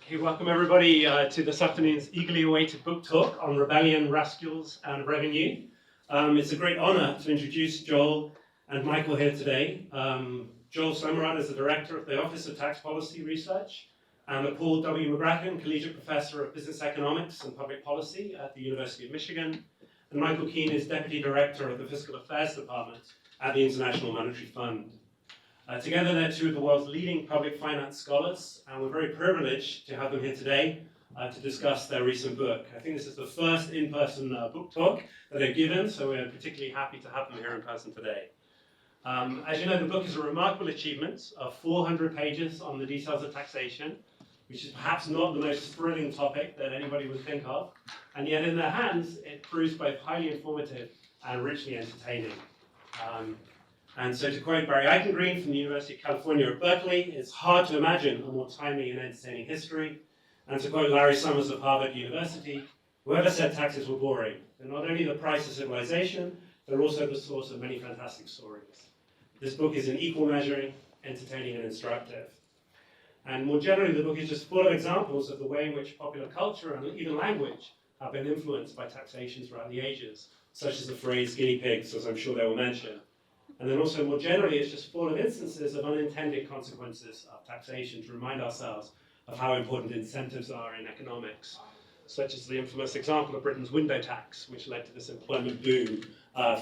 Okay, welcome everybody to this afternoon's eagerly awaited book talk on rebellion, rascals, and revenue. It's a great honor to introduce Joel and Michael here today. Joel Slemrod is the director of the Office of Tax Policy Research and Paul W. McGracken, collegiate professor of business economics and public policy at the University of Michigan. And Michael Keen is deputy director of the Fiscal Affairs Department at the International Monetary Fund. Together, they're two of the world's leading public finance scholars, and we're very privileged to have them here today to discuss their recent book. I think this is the first in-person book talk that they've given, so we're particularly happy to have them here in person today. As you know, the book is a remarkable achievement of 400 pages on the details of taxation, which is perhaps not the most thrilling topic that anybody would think of, and yet in their hands, it proves both highly informative and richly entertaining. And so to quote Barry Eichengreen from the University of California at Berkeley, it's hard to imagine a more timely and entertaining history. And to quote Larry Summers of Harvard University, whoever said taxes were boring, they're not only the price of civilization, they're also the source of many fantastic stories. This book is in equal measure entertaining and instructive. And more generally, the book is just full of examples of the way in which popular culture and even language have been influenced by taxation throughout the ages, such as the phrase guinea pigs, as I'm sure they will mention. And then also more generally, it's just full of instances of unintended consequences of taxation to remind ourselves of how important incentives are in economics, such as the infamous example of Britain's window tax, which led to this employment boom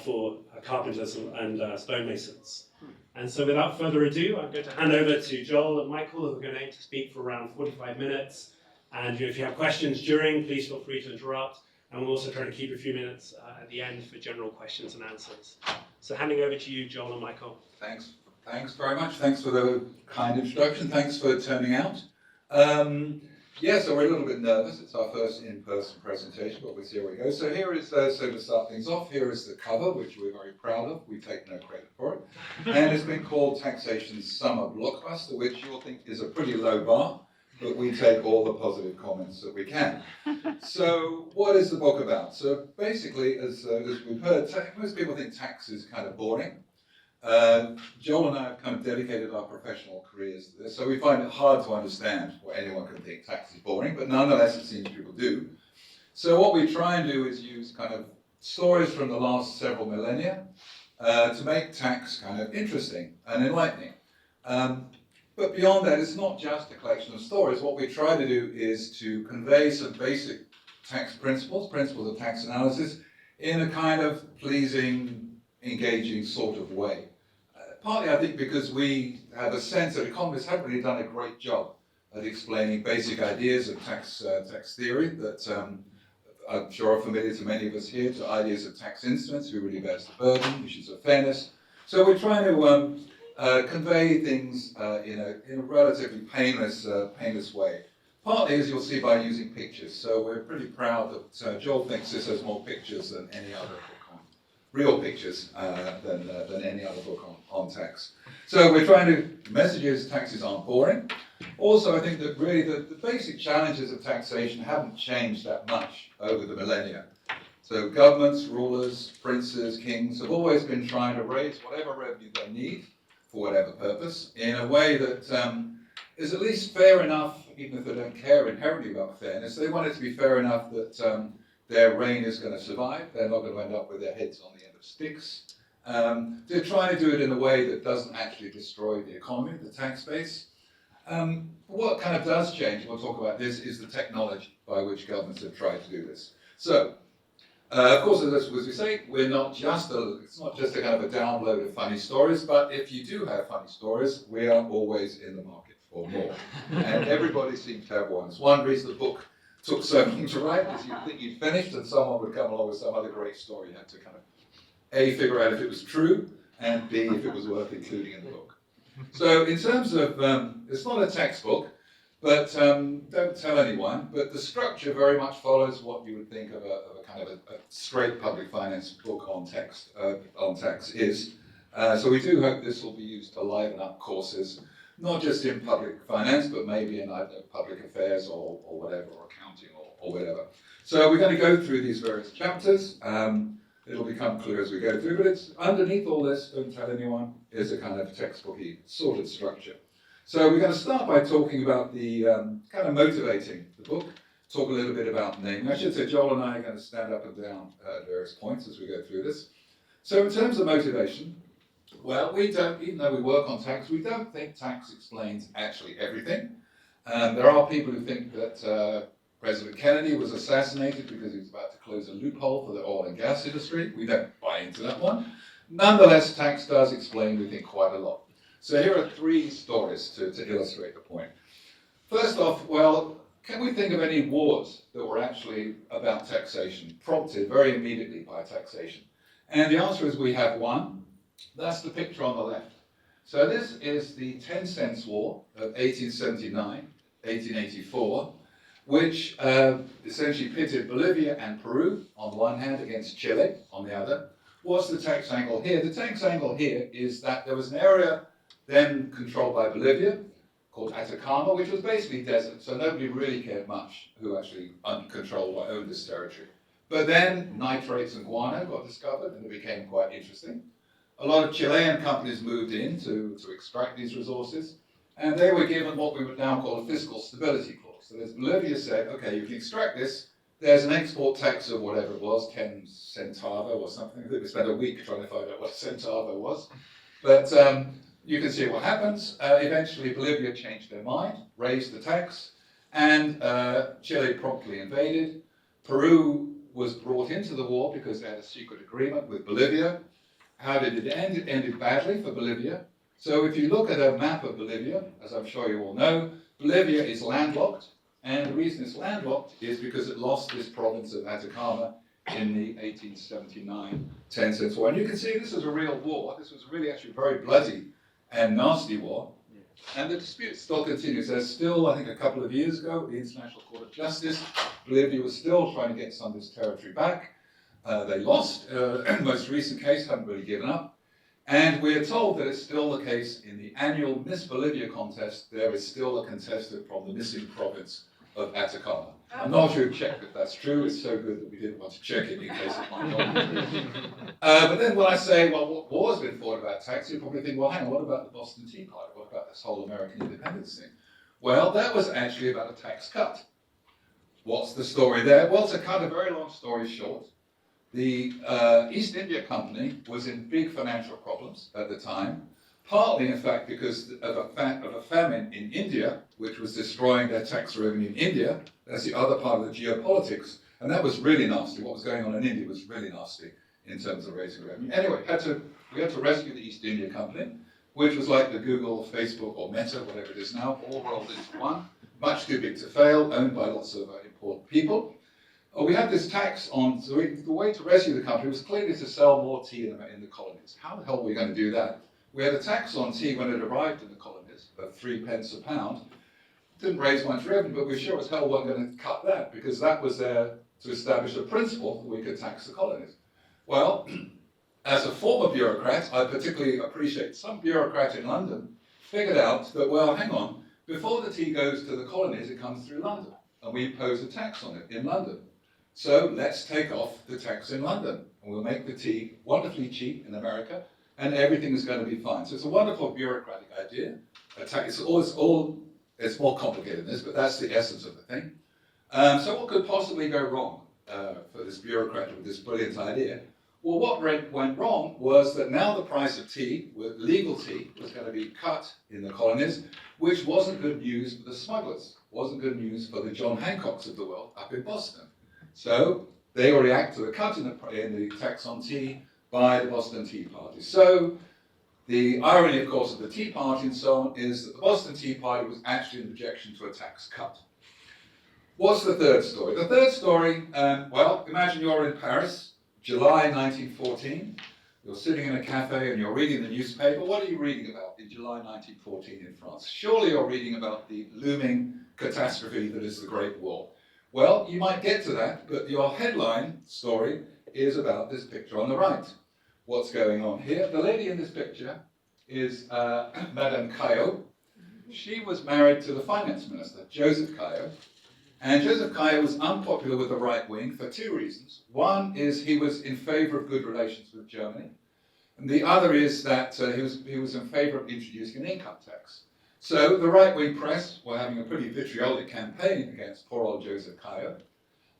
for carpenters and stonemasons. And so without further ado, I'm going to hand over to Joel and Michael, who are going to aim to speak for around 45 minutes. And if you have questions during, please feel free to interrupt. And we'll also try to keep a few minutes at the end for general questions and answers. So handing over to you, Joel and Michael. Thanks very much. Thanks for the kind introduction. Thanks for turning out. So we're a little bit nervous. It's our first in-person presentation, but we'll see how we go. So here is, so to start things off, here is the cover, which we're very proud of. We take no credit for it. And it's been called Taxation's Summer Blockbuster, which you'll think is a pretty low bar, but we take all the positive comments that we can. So what is the book about? So basically, as we've heard, most people think tax is kind of boring. Joel and I have kind of dedicated our professional careers to this, so we find it hard to understand why anyone can think tax is boring, but nonetheless it seems people do. So what we try and do is use kind of stories from the last several millennia to make tax kind of interesting and enlightening. But beyond that, it's not just a collection of stories. What we try to do is to convey some basic tax principles of tax analysis, in a kind of pleasing, engaging sort of way. Partly, I think, because we have a sense that economists haven't really done a great job at explaining basic ideas of tax theory that I'm sure are familiar to many of us here, to ideas of tax instruments, who really bears the burden, issues of fairness. So we're trying to convey things in a relatively painless way. Partly, as you'll see, by using pictures. So we're pretty proud that Joel thinks this has more pictures than any other book on, real pictures than any other book on tax. So we're trying to, messages, taxes aren't boring. Also, I think that really the basic challenges of taxation haven't changed that much over the millennia. So governments, rulers, princes, kings have always been trying to raise whatever revenue they need for whatever purpose, in a way that is at least fair enough, even if they don't care inherently about fairness. They want it to be fair enough that their reign is going to survive. They're not going to end up with their heads on the end of sticks. They're trying to do it in a way that doesn't actually destroy the economy, the tax base. What kind of does change, we'll talk about this, is the technology by which governments have tried to do this. So, of course, as we say, it's not just a kind of a download of funny stories, but if you do have funny stories, we are always in the market for more. And everybody seems to have one. It's one reason the book took so long to write, is you'd think you'd finished and someone would come along with some other great story. You had to kind of, A, figure out if it was true, and B, if it was worth including in the book. So in terms of, it's not a textbook, but don't tell anyone, but the structure very much follows what you would think of a kind of a straight public finance book on tax is. So we do hope this will be used to liven up courses, not just in public finance, but maybe in public affairs or whatever, or accounting or whatever. So we're going to go through these various chapters. It'll become clear as we go through, but it's underneath all this, don't tell anyone, is a kind of textbooky sorted structure. So we're going to start by talking about the kind of motivating the book, talk a little bit about naming. I should say Joel and I are going to stand up and down at various points as we go through this. So in terms of motivation, well, we don't, even though we work on tax, we don't think tax explains actually everything. There are people who think that President Kennedy was assassinated because he was about to close a loophole for the oil and gas industry. We don't buy into that one. Nonetheless, tax does explain, we think, quite a lot. So here are three stories to illustrate the point. First off, well, can we think of any wars that were actually about taxation, prompted very immediately by taxation? And the answer is we have one. That's the picture on the left. So this is the 10 Cents War of 1879, 1884, which essentially pitted Bolivia and Peru on one hand against Chile on the other. What's the tax angle here? The tax angle here is that there was an area then controlled by Bolivia called Atacama, which was basically desert, so nobody really cared much who actually controlled or owned this territory. But then nitrates and guano got discovered, and it became quite interesting. A lot of Chilean companies moved in to extract these resources, and they were given what we would now call a fiscal stability clause. So as Bolivia said, okay, you can extract this, there's an export tax of whatever it was, 10 centavo or something. I think we spent a week trying to find out what a centavo was. But you can see what happens. Eventually Bolivia changed their mind, raised the tax, and Chile promptly invaded. Peru was brought into the war because they had a secret agreement with Bolivia. How did it end? It ended badly for Bolivia. So if you look at a map of Bolivia, as I'm sure you all know, Bolivia is landlocked. And the reason it's landlocked is because it lost this province of Atacama in the 1879 10 Cents War. And you can see this is a real war. This was really actually a very bloody and nasty war. And the dispute still continues. There's still, I think a couple of years ago, the International Court of Justice, Bolivia was still trying to get some of this territory back. They lost. The most recent case, haven't really given up. And we're told that it's still the case in the annual Miss Bolivia contest, there is still a contestant from the missing province of Atacama. I'm not sure who checked if that's true. It's so good that we didn't want to check it in case it might not. But then when I say, well, what war's been fought about tax, you probably think, well, hang on, what about the Boston Tea Party? What about this whole American independence thing? Well, that was actually about a tax cut. What's the story there? Well, to cut a very long story short, the East India Company was in big financial problems at the time, partly, in fact, because of a famine in India, which was destroying their tax revenue in India. That's the other part of the geopolitics. And that was really nasty. What was going on in India was really nasty in terms of raising revenue. Anyway, we had to rescue the East India Company, which was like the Google, Facebook, or Meta, whatever it is now, all rolled into one. Much too big to fail, owned by lots of important people. We had this tax on, so the way to rescue the company was clearly to sell more tea in the colonies. How the hell were we going to do that? We had a tax on tea when it arrived in the colonies of 3 pence a pound. Didn't raise much revenue, but we sure as hell weren't going to cut that because that was there to establish a principle that we could tax the colonies. Well, as a former bureaucrat, I particularly appreciate some bureaucrat in London figured out that, well, hang on, before the tea goes to the colonies, it comes through London, and we impose a tax on it in London. So let's take off the tax in London, and we'll make the tea wonderfully cheap in America, and everything is going to be fine. So it's a wonderful bureaucratic idea. It's more complicated than this, but that's the essence of the thing. So what could possibly go wrong for this bureaucrat with this brilliant idea? Well, what went wrong was that now the price of tea, legal tea, was going to be cut in the colonies, which wasn't good news for the smugglers, wasn't good news for the John Hancocks of the world up in Boston. So they will react to the cut in the tax on tea by the Boston Tea Party. So the irony, of course, of the Tea Party and so on is that the Boston Tea Party was actually an objection to a tax cut. What's the third story? The third story, well, imagine you're in Paris, July 1914. You're sitting in a cafe and you're reading the newspaper. What are you reading about in July 1914 in France? Surely you're reading about the looming catastrophe that is the Great War. Well, you might get to that, but your headline story is about this picture on the right. What's going on here? The lady in this picture is Madame Caillaux. She was married to the finance minister, Joseph Caillaux. And Joseph Caillaux was unpopular with the right wing for two reasons. One is he was in favor of good relations with Germany. And the other is that he was in favor of introducing an income tax. So the right-wing press were having a pretty vitriolic campaign against poor old Joseph Caio.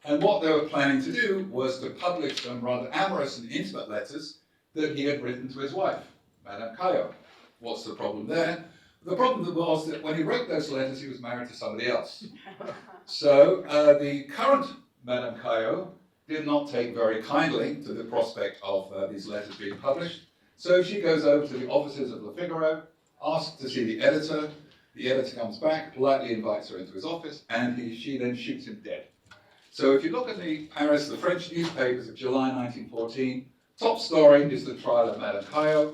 And what they were planning to do was to publish some rather amorous and intimate letters that he had written to his wife, Madame Caio. What's the problem there? The problem was that when he wrote those letters, he was married to somebody else. So the current Madame Caio did not take very kindly to the prospect of these letters being published. So she goes over to the offices of Le Figaro, asks to see the editor. The editor comes back, politely invites her into his office, and she then shoots him dead. So if you look at the French newspapers of July 1914, top story is the trial of Madame Caio.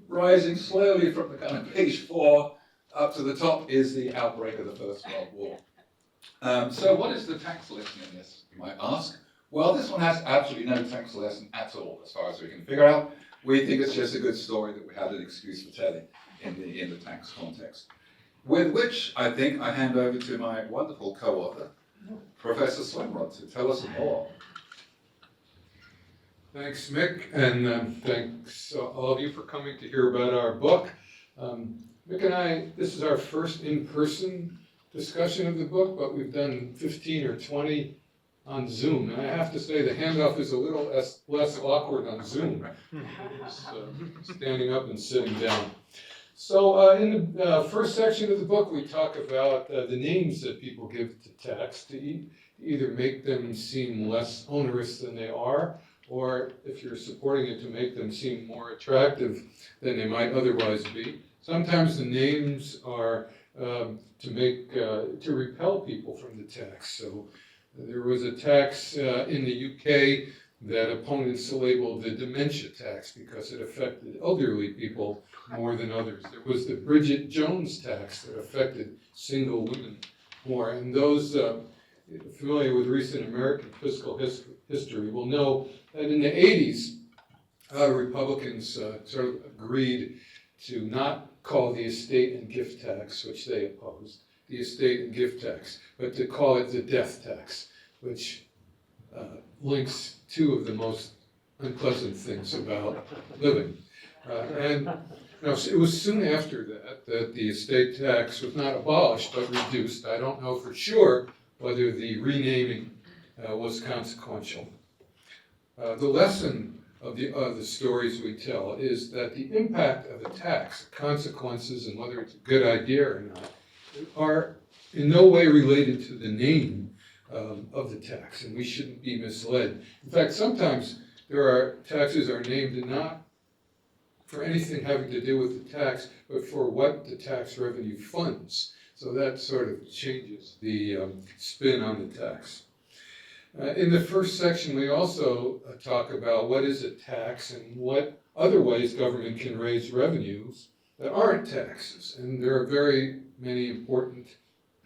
Rising slowly from the kind of page 4 up to the top is the outbreak of the First World War. So what is the tax lesson in this, you might ask? Well, this one has absolutely no tax lesson at all, as far as we can figure out. We think it's just a good story that we had an excuse for telling in the tax context. With which, I think, I hand over to my wonderful co-author, Professor Slemrod, to tell us some more. Thanks, Mick, and thanks all of you for coming to hear about our book. Mick and I, this is our first in-person discussion of the book, but we've done 15 or 20 on Zoom. And I have to say the handoff is a little less awkward on Zoom. Standing up and sitting down. So in the first section of the book, we talk about the names that people give to tax to either make them seem less onerous than they are, or if you're supporting it, to make them seem more attractive than they might otherwise be. Sometimes the names are to repel people from the tax. So there was a tax in the UK that opponents labeled the dementia tax because it affected elderly people more than others. There was the Bridget Jones tax that affected single women more. And those familiar with recent American fiscal history will know that in the 80s, Republicans sort of agreed to not call the estate and gift tax, which they opposed, the estate and gift tax, but to call it the death tax, which links two of the most unpleasant things about living. And it was soon after that the estate tax was not abolished but reduced. I don't know for sure whether the renaming was consequential. The lesson of the stories we tell is that the impact of a tax, consequences, and whether it's a good idea or not, are in no way related to the name of the tax, and we shouldn't be misled. In fact, sometimes taxes are named not for anything having to do with the tax, but for what the tax revenue funds. So that sort of changes the spin on the tax. In the first section, we also talk about what is a tax and what other ways government can raise revenues that aren't taxes. And there are very many important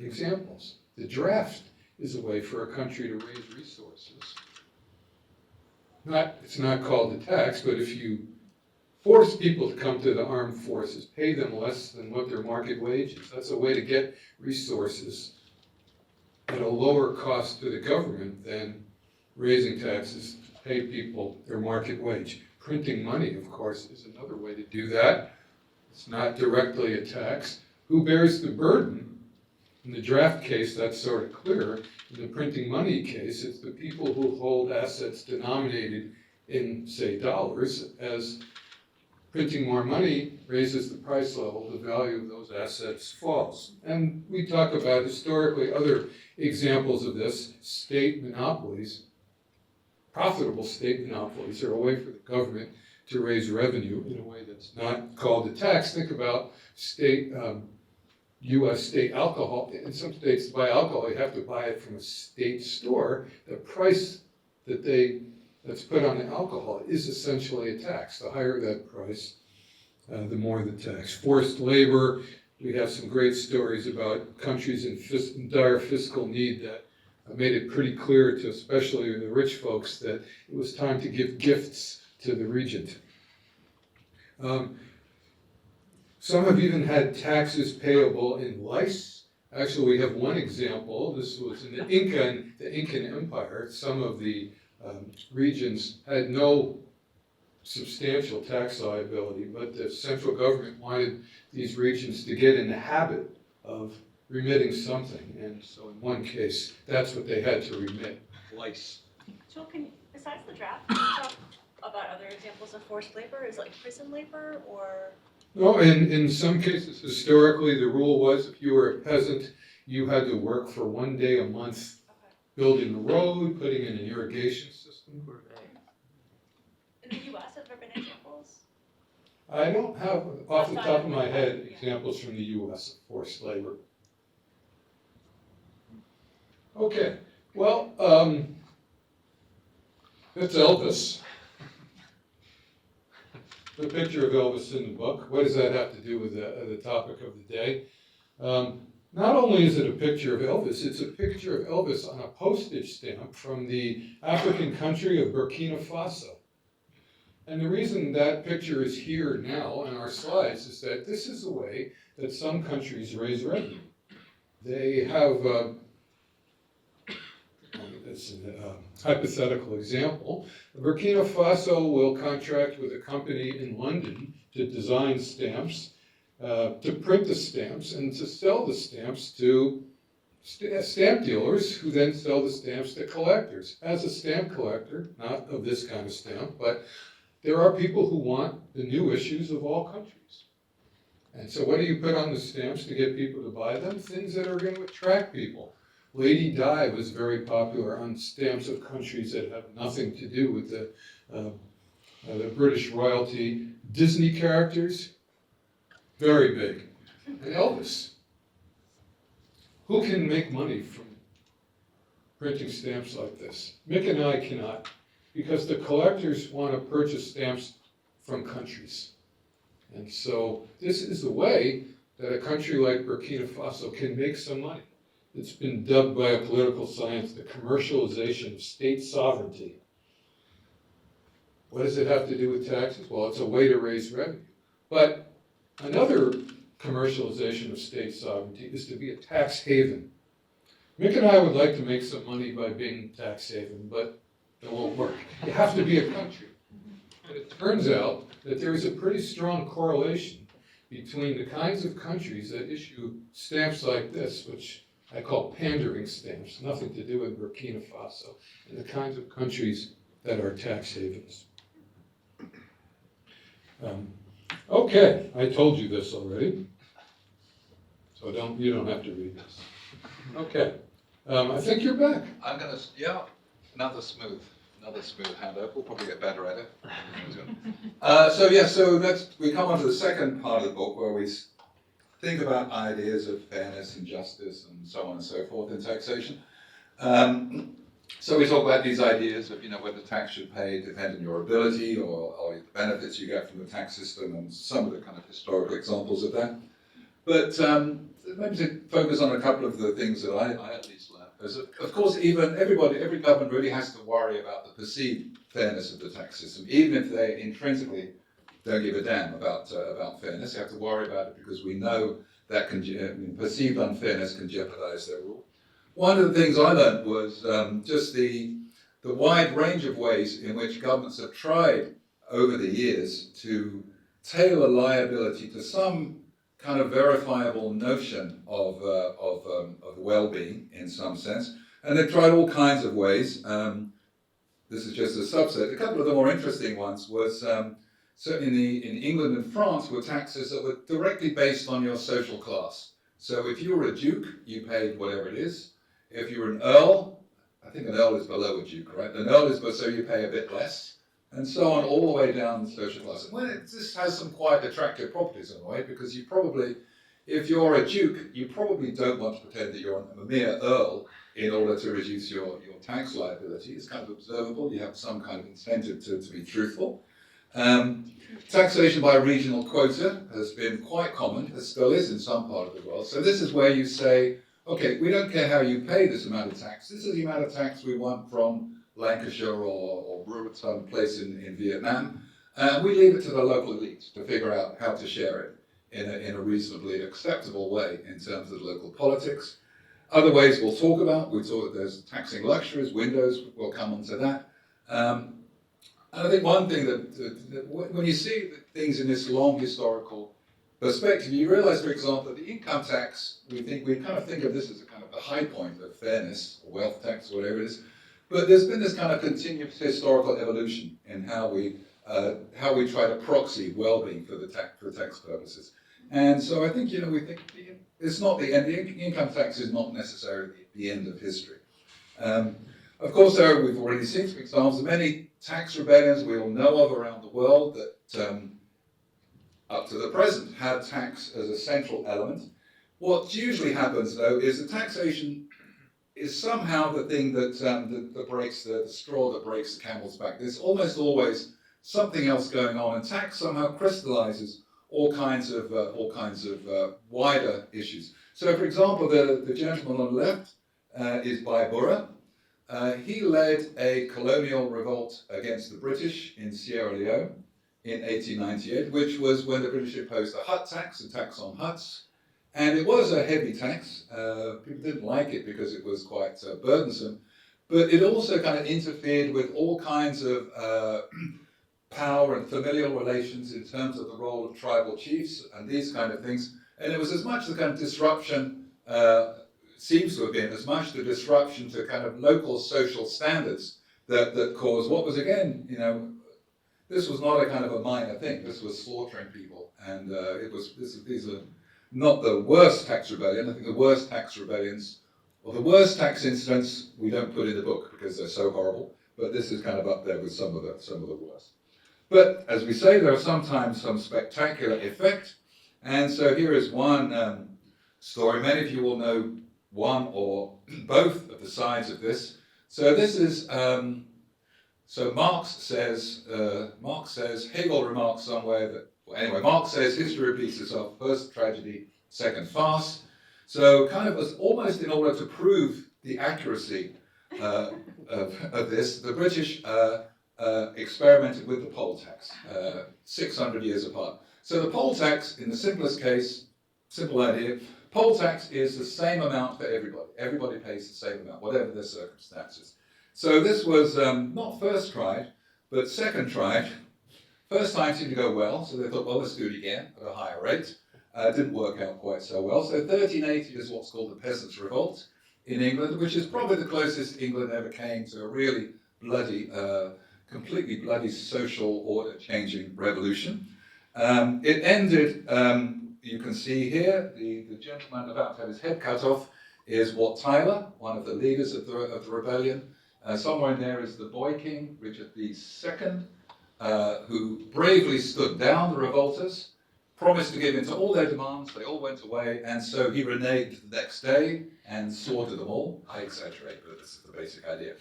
examples. The draft is a way for a country to raise resources. It's not called a tax, but if you force people to come to the armed forces, pay them less than what their market wage is, that's a way to get resources at a lower cost to the government than raising taxes to pay people their market wage. Printing money, of course, is another way to do that. It's not directly a tax. Who bears the burden? In the draft case, that's sort of clear. In the printing money case, it's the people who hold assets denominated in, say, dollars. As printing more money raises the price level, the value of those assets falls. And we talk about historically other examples of this. State monopolies, profitable state monopolies, are a way for the government to raise revenue in a way that's not called a tax. Think about U.S. state alcohol. In some states, to buy alcohol, you have to buy it from a state store. The price that's put on the alcohol is essentially a tax. The higher that price, the more the tax. Forced labor. We have some great stories about countries in dire fiscal need that made it pretty clear to especially the rich folks that it was time to give gifts to the regent. Some have even had taxes payable in lice. Actually, we have one example. This was in the Incan Empire. Some of the regions had no substantial tax liability, but the central government wanted these regions to get in the habit of remitting something, and so in one case, that's what they had to remit, lice. Joel, besides the draft, can you talk about other examples of forced labor? Is it like prison labor or? No, in some cases, historically, the rule was if you were a peasant, you had to work for 1 day a month building a road, putting in an irrigation system. In the US, have there been examples? I don't have, off the top of my head, examples from the US of forced labor. Okay, well, that's Elvis. The picture of Elvis in the book. What does that have to do with the topic of the day? Not only is it a picture of Elvis, it's a picture of Elvis on a postage stamp from the African country of Burkina Faso. And the reason that picture is here now on our slides is that this is the way that some countries raise revenue. They have, it's a hypothetical example. Burkina Faso will contract with a company in London to design stamps, to print the stamps, and to sell the stamps to stamp dealers, who then sell the stamps to collectors. As a stamp collector, not of this kind of stamp, but there are people who want the new issues of all countries. And so what do you put on the stamps to get people to buy them? Things that are going to attract people. Lady Di was very popular on stamps of countries that have nothing to do with the British royalty. Disney characters, very big. And Elvis. Who can make money from printing stamps like this? Mick and I cannot, because the collectors want to purchase stamps from countries. And so this is a way that a country like Burkina Faso can make some money. It's been dubbed by a political science the commercialization of state sovereignty. What does it have to do with taxes? Well, it's a way to raise revenue. But another commercialization of state sovereignty is to be a tax haven. Mick and I would like to make some money by being a tax haven, but it won't work. You have to be a country. And it turns out that there is a pretty strong correlation between the kinds of countries that issue stamps like this, which I call pandering stamps, nothing to do with Burkina Faso, and the kinds of countries that are tax havens. Okay, I told you this already, so you don't have to read this. Okay, I think you're back. I'm going to, yeah, another smooth handover. We'll probably get better at it. So we come on to the second part of the book where we think about ideas of fairness and justice and so on and so forth in taxation. So we talk about these ideas of, whether tax should pay depend on your ability or the benefits you get from the tax system and some of the kind of historical examples of that. But maybe to focus on a couple of the things that I at least learned. Because of course, every government really has to worry about the perceived fairness of the tax system, even if they intrinsically don't give a damn about fairness. They have to worry about it because we know that perceived unfairness can jeopardize their rule. One of the things I learned was just the wide range of ways in which governments have tried over the years to tailor liability to some kind of verifiable notion of well-being in some sense. And they've tried all kinds of ways. This is just a subset. A couple of the more interesting ones was certainly in England and France were taxes that were directly based on your social class. So if you were a duke, you paid whatever it is. If you were an earl, I think an earl is below a duke, right? An earl is, so you pay a bit less, and so on, all the way down the social class. And this has some quite attractive properties in a way, because you probably, if you're a duke, you probably don't want to pretend that you're a mere earl in order to reduce your tax liability. It's kind of observable. You have some kind of incentive to be truthful. Taxation by regional quota has been quite common. It still is in some part of the world. So this is where you say, okay, we don't care how you pay this amount of tax. This is the amount of tax we want from Lancashire or some place in Vietnam. We leave it to the local elites to figure out how to share it in a reasonably acceptable way in terms of local politics. Other ways we'll talk about, there's taxing luxuries, windows, we'll come on to that. And I think one thing that when you see things in this long historical perspective, you realize, for example, that the income tax, we kind of think of this as a kind of the high point of fairness, or wealth tax, or whatever it is. But there's been this kind of continuous historical evolution in how we try to proxy well-being for tax purposes. And so I think, we think it's not the end. The income tax is not necessarily the end of history. Of course, we've already seen some examples of many tax rebellions we all know of around the world that, up to the present, had tax as a central element. What usually happens, though, is that taxation is somehow the thing that breaks the straw that breaks the camel's back. There's almost always something else going on, and tax somehow crystallizes all kinds of wider issues. So, for example, the gentleman on the left is Baibura. He led a colonial revolt against the British in Sierra Leone in 1898, which was when the British imposed a hut tax, a tax on huts. And it was a heavy tax. People didn't like it because it was quite burdensome. But it also kind of interfered with all kinds of power and familial relations in terms of the role of tribal chiefs and these kind of things. And it was as much the kind of disruption, seems to have been as much the disruption to kind of local social standards that caused what was, again, this was not a kind of a minor thing. This was slaughtering people. And these are not the worst tax rebellion. I think the worst tax rebellions, or the worst tax incidents, we don't put in the book because they're so horrible. But this is kind of up there with some of the worst. But as we say, there are sometimes some spectacular effect. And so here is one story. Many of you will know one or both of the sides of this. So this is, so Marx says, Hegel remarks somewhere that, anyway, Marx says history repeats itself, first tragedy, second farce. So kind of as almost in order to prove the accuracy of this, the British experimented with the poll tax, 600 years apart. So the poll tax, in the simplest case, simple idea, poll tax is the same amount for everybody. Everybody pays the same amount, whatever their circumstances. So this was not first tried, but second tried. First time seemed to go well, so they thought, well, let's do it again at a higher rate. Didn't work out quite so well. So 1380 is what's called the Peasants' Revolt in England, which is probably the closest England ever came to a really bloody, completely bloody social order-changing revolution. It ended, you can see here, the gentleman about to have his head cut off is Wat Tyler, one of the leaders of the rebellion. Somewhere in there is the boy king, Richard II, who bravely stood down the revolters, promised to give in to all their demands. They all went away, and so he reneged the next day and slaughtered them all. I exaggerate, but this is the basic idea.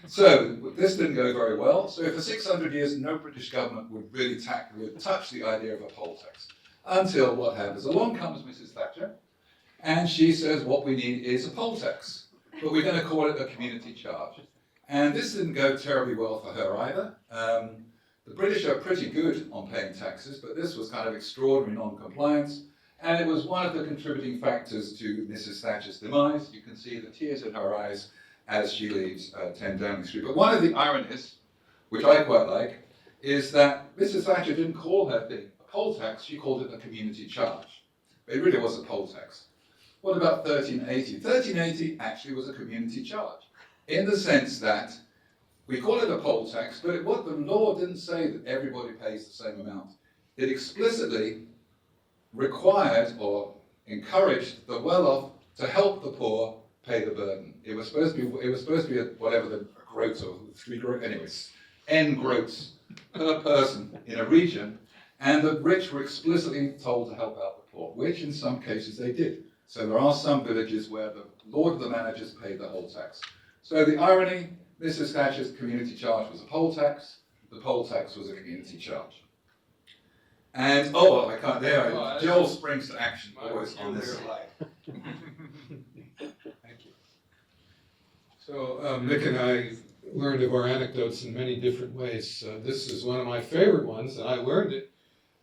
So this didn't go very well. So for 600 years, no British government would really touch the idea of a poll tax. Until what happens? Along comes Mrs. Thatcher, and she says what we need is a poll tax, but we're going to call it a community charge. And this didn't go terribly well for her either. The British are pretty good on paying taxes, but this was kind of extraordinary non-compliance, and it was one of the contributing factors to Mrs. Thatcher's demise. You can see the tears in her eyes as she leaves 10 Downing Street. But one of the ironies, which I quite like, is that Mrs. Thatcher didn't call her thing a poll tax, she called it a community charge. But it really was a poll tax. What about 1380? 1380 actually was a community charge, in the sense that we call it a poll tax, but what the law didn't say that everybody pays the same amount. It explicitly required or encouraged the well-off to help the poor pay the burden. It was supposed to be whatever the groats or 3 groats, anyways, n groats per person in a region, and the rich were explicitly told to help out the poor, which in some cases they did. So there are some villages where the lord of the manors paid the whole tax. So the irony, Mrs. Thatcher's community charge was a poll tax, the poll tax was a community charge. And, I can't, Joel springs to action always on this slide. Thank you. So Nick and I learned of our anecdotes in many different ways. This is one of my favorite ones, and I learned it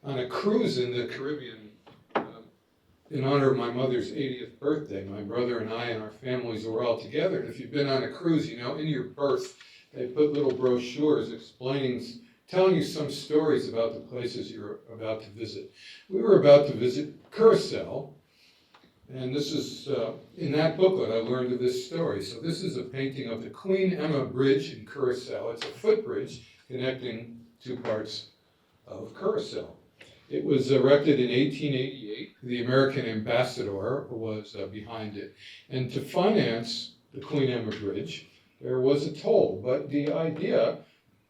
on a cruise in the Caribbean in honor of my mother's 80th birthday. My brother and I and our families were all together. And if you've been on a cruise, in your berth, they put little brochures explaining telling you some stories about the places you're about to visit. We were about to visit Curacao, and this is, in that booklet I learned of this story. So this is a painting of the Queen Emma Bridge in Curacao. It's a footbridge connecting two parts of Curacao. It was erected in 1888. The American ambassador was behind it. And to finance the Queen Emma Bridge, there was a toll, but the idea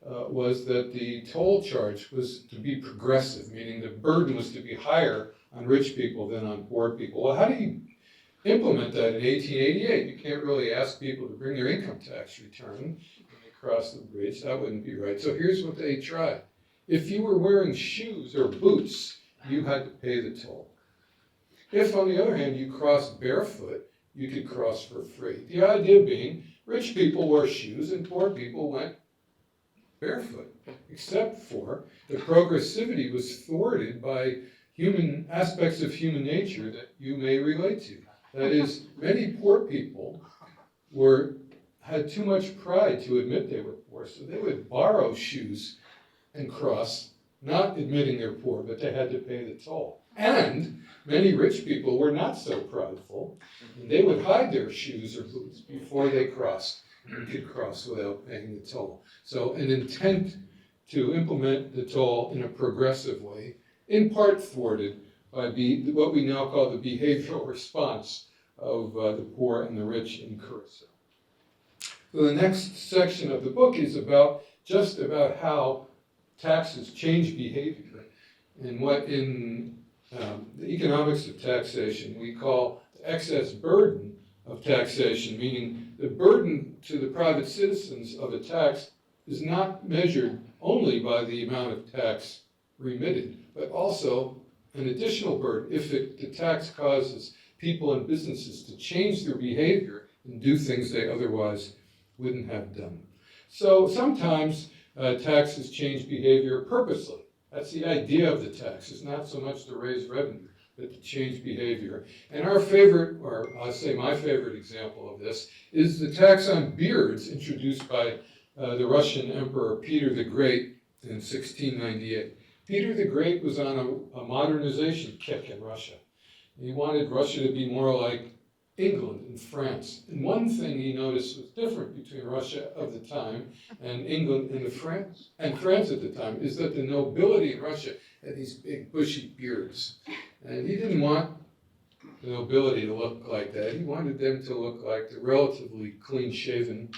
was that the toll charge was to be progressive, meaning the burden was to be higher on rich people than on poor people. Well, how do you implement that in 1888? You can't really ask people to bring their income tax return when they cross the bridge. That wouldn't be right. So here's what they tried. If you were wearing shoes or boots, you had to pay the toll. If, on the other hand, you crossed barefoot, you could cross for free. The idea being, rich people wore shoes and poor people went barefoot, except for the progressivity was thwarted by human aspects of human nature that you may relate to. That is, many poor people had too much pride to admit they were poor, so they would borrow shoes and cross, not admitting they're poor, but they had to pay the toll. And many rich people were not so prideful, and they would hide their shoes or boots before they crossed, and could cross without paying the toll. So an intent to implement the toll in a progressive way, in part thwarted by what we now call the behavioral response of the poor and the rich in Curacao. So the next section of the book is just about how taxes change behavior, and what in the economics of taxation we call the excess burden of taxation, meaning the burden to the private citizens of a tax is not measured only by the amount of tax remitted, but also an additional burden if the tax causes people and businesses to change their behavior and do things they otherwise wouldn't have done. So sometimes taxes change behavior purposely. That's the idea of the tax. It's not so much to raise revenue, but to change behavior. And our favorite, or I'll say my favorite example of this, is the tax on beards introduced by the Russian Emperor Peter the Great in 1698. Peter the Great was on a modernization kick in Russia. He wanted Russia to be more like England and France. And one thing he noticed was different between Russia of the time and England and France at the time is that the nobility in Russia had these big bushy beards. And he didn't want the nobility to look like that. He wanted them to look like the relatively clean-shaven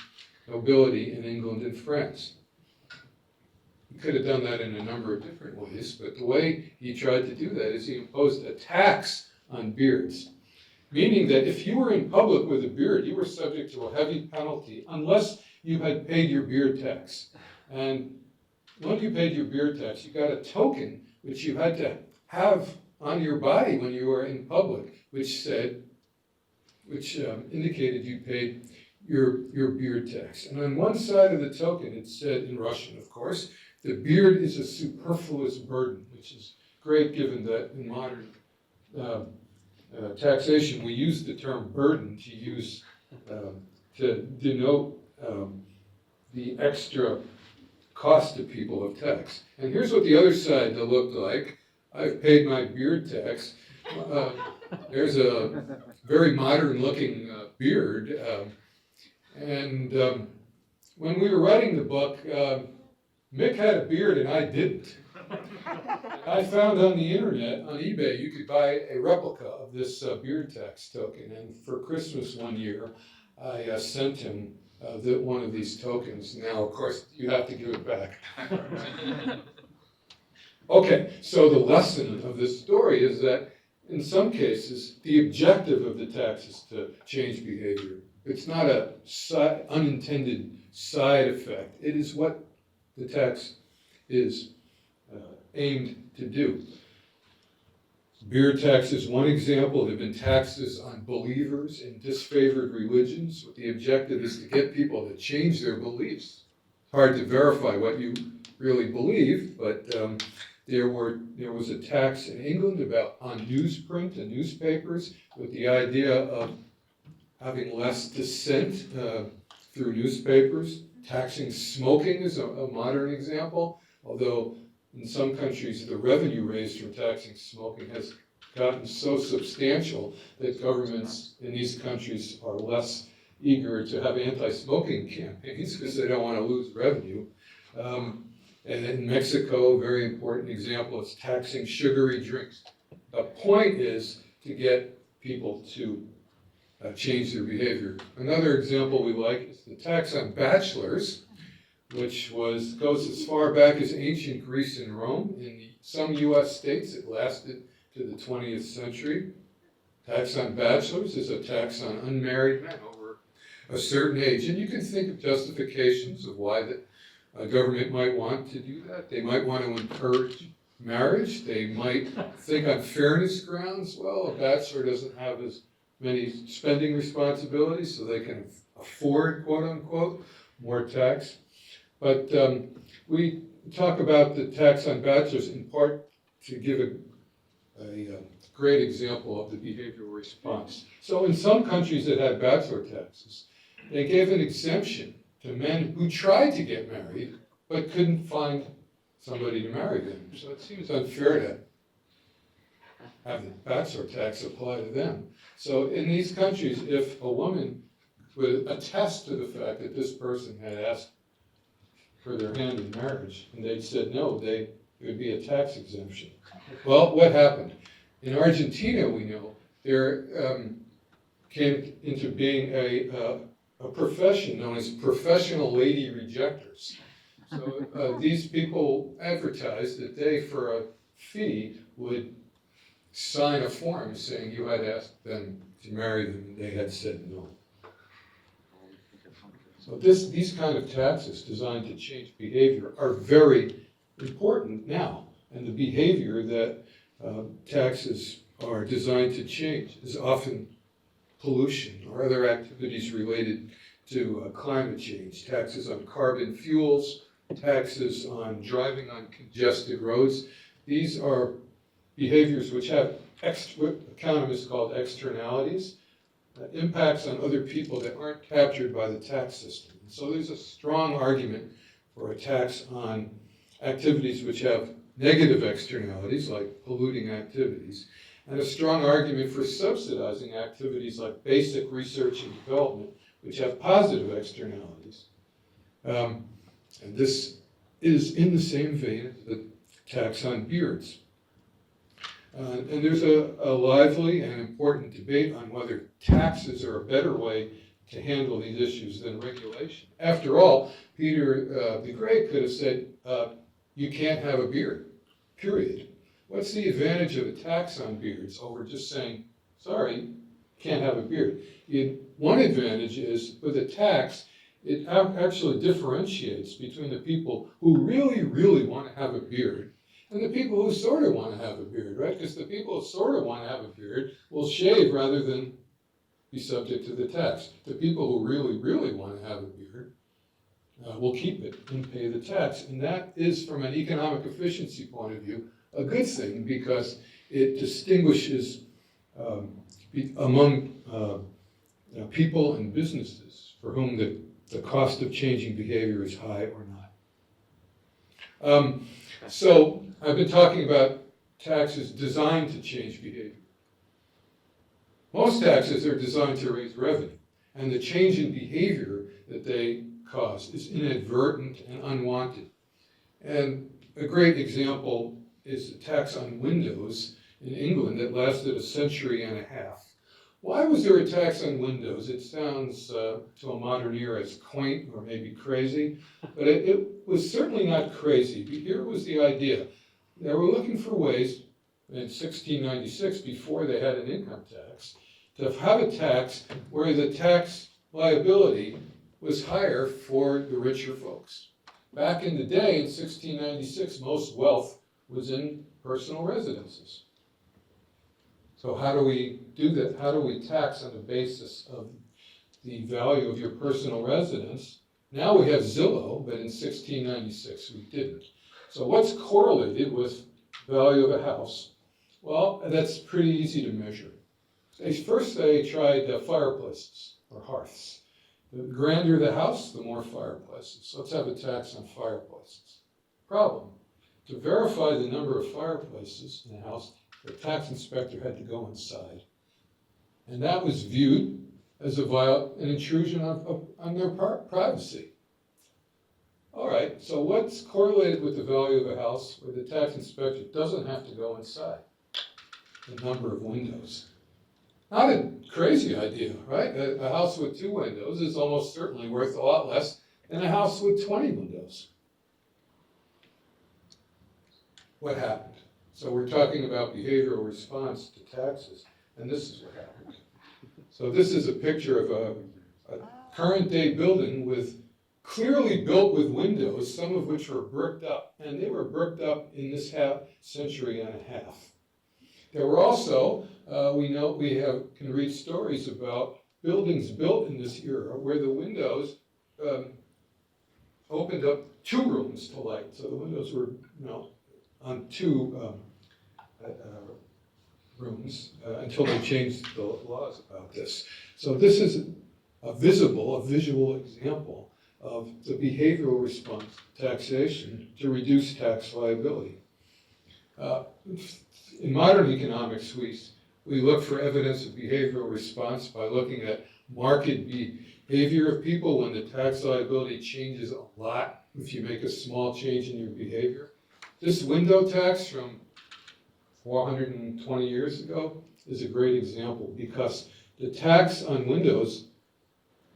nobility in England and France. He could have done that in a number of different ways, but the way he tried to do that is he imposed a tax on beards. Meaning that if you were in public with a beard, you were subject to a heavy penalty unless you had paid your beard tax. And when you paid your beard tax, you got a token which you had to have on your body when you were in public, which indicated you paid your beard tax. And on one side of the token, it said, in Russian, of course, the beard is a superfluous burden, which is great given that in modern taxation, we use the term burden to denote the extra cost to people of tax. And here's what the other side looked like. I've paid my beard tax. There's a very modern-looking beard. And when we were writing the book, Mick had a beard and I didn't. I found on the internet, on eBay, you could buy a replica of this beard tax token. And for Christmas one year, I sent him one of these tokens. Now, of course, you have to give it back. Okay, so the lesson of this story is that in some cases, the objective of the tax is to change behavior. It's not an unintended side effect. It is what the tax is aimed to do. Beard tax is one example. There have been taxes on believers in disfavored religions. The objective is to get people to change their beliefs. It's hard to verify what you really believe, but there was a tax in England on newsprint and newspapers with the idea of having less dissent through newspapers. Taxing smoking is a modern example. although in some countries the revenue raised from taxing smoking has gotten so substantial that governments in these countries are less eager to have anti-smoking campaigns because they don't want to lose revenue. And in Mexico, a very important example is taxing sugary drinks. The point is to get people to change their behavior. Another example we like is the tax on bachelors, which goes as far back as ancient Greece and Rome. In some US states, it lasted to the 20th century. Tax on bachelors is a tax on unmarried men over a certain age. And you can think of justifications of why the government might want to do that. They might want to encourage marriage. They might think on fairness grounds, well, a bachelor doesn't have as many spending responsibilities, so they can afford, quote unquote, more tax. But we talk about the tax on bachelors in part to give a great example of the behavioral response. So in some countries that had bachelor taxes, they gave an exemption to men who tried to get married but couldn't find somebody to marry them. So it seems unfair to have the bachelor tax apply to them. So in these countries, if a woman would attest to the fact that this person had asked for their hand in marriage and they'd said no, there would be a tax exemption. Well, what happened? In Argentina, we know, there came into being a profession known as professional lady rejectors. So these people advertised that they, for a fee, would sign a form saying you had asked them to marry them and they had said no. So these kind of taxes designed to change behavior are very important now. And the behavior that taxes are designed to change is often pollution or other activities related to climate change. Taxes on carbon fuels, taxes on driving on congested roads. These are behaviors which have what economists call externalities, impacts on other people that aren't captured by the tax system. And so there's a strong argument for a tax on activities which have negative externalities, like polluting activities, and a strong argument for subsidizing activities like basic research and development, which have positive externalities. And this is in the same vein as the tax on beards. And there's a lively and important debate on whether taxes are a better way to handle these issues than regulation. After all, Peter the Great could have said, you can't have a beard, period. What's the advantage of a tax on beards over just saying, sorry, can't have a beard? One advantage is with a tax, it actually differentiates between the people who really, really want to have a beard and the people who sort of want to have a beard, right? Because the people who sort of want to have a beard will shave rather than be subject to the tax. The people who really, really want to have a beard will keep it and pay the tax. And that is, from an economic efficiency point of view, a good thing because it distinguishes among people and businesses for whom the cost of changing behavior is high or not. So I've been talking about taxes designed to change behavior. Most taxes are designed to raise revenue, and the change in behavior that they cause is inadvertent and unwanted. And a great example is the tax on windows in England that lasted a century and a half. Why was there a tax on windows? It sounds to a modern ear as quaint or maybe crazy, but it was certainly not crazy. Here was the idea. They were looking for ways in 1696, before they had an income tax, to have a tax where the tax liability was higher for the richer folks. Back in the day, in 1696, most wealth was in personal residences. So how do we do that? How do we tax on the basis of the value of your personal residence? Now we have Zillow, but in 1696 we didn't. So what's correlated with value of a house? Well, that's pretty easy to measure. First they tried fireplaces or hearths. The grander the house, the more fireplaces. Let's have a tax on fireplaces. Problem. to verify the number of fireplaces in a house, the tax inspector had to go inside. And that was viewed as an intrusion on their privacy. All right, so what's correlated with the value of a house where the tax inspector doesn't have to go inside? The number of windows. Not a crazy idea, right? A house with 2 windows is almost certainly worth a lot less than a house with 20 windows. What happened? So we're talking about behavioral response to taxes, and this is what happened. So this is a picture of a current day building with clearly built with windows, some of which were bricked up, and they were bricked up in this century and a half. There were also, we can read stories about buildings built in this era where the windows opened up 2 rooms to light. So the windows were, on 2 rooms until they changed the laws about this. So this is a visual example of the behavioral response to taxation to reduce tax liability. In modern economics, we look for evidence of behavioral response by looking at market behavior of people when the tax liability changes a lot if you make a small change in your behavior. This window tax from 420 years ago is a great example because the tax on windows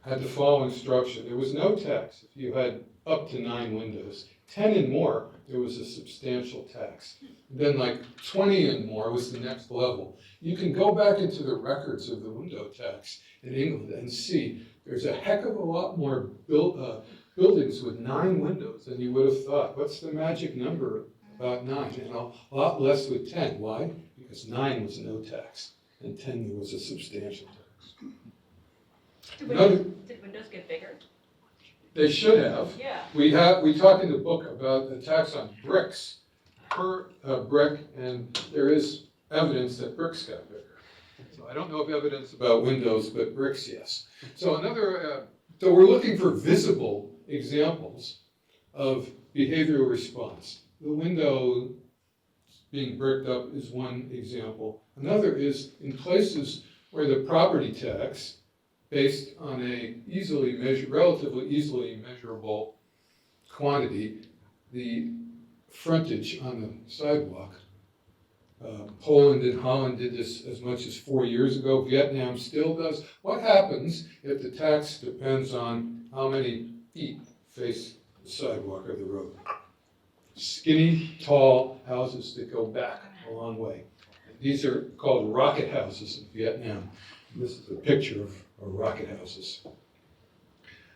had the following structure. There was no tax if you had up to 9 windows. 10 and more, there was a substantial tax. Then like 20 and more was the next level. You can go back into the records of the window tax in England and see there's a heck of a lot more buildings with 9 windows than you would have thought. What's the magic number about 9? And a lot less with 10. Why? Because 9 was no tax, and 10 there was a substantial tax. Did windows get bigger? They should have. Yeah. We talk in the book about the tax on bricks per brick, and there is evidence that bricks got bigger. So I don't know of evidence about windows, but bricks, yes. So so we're looking for visible examples of behavioral response. The window being bricked up is one example. Another is in places where the property tax, based on a relatively easily measurable quantity, the frontage on the sidewalk. Poland and Holland did this as much as 4 years ago. Vietnam still does. What happens if the tax depends on how many feet face the sidewalk or the road? Skinny, tall houses that go back a long way. These are called rocket houses in Vietnam. This is a picture of rocket houses.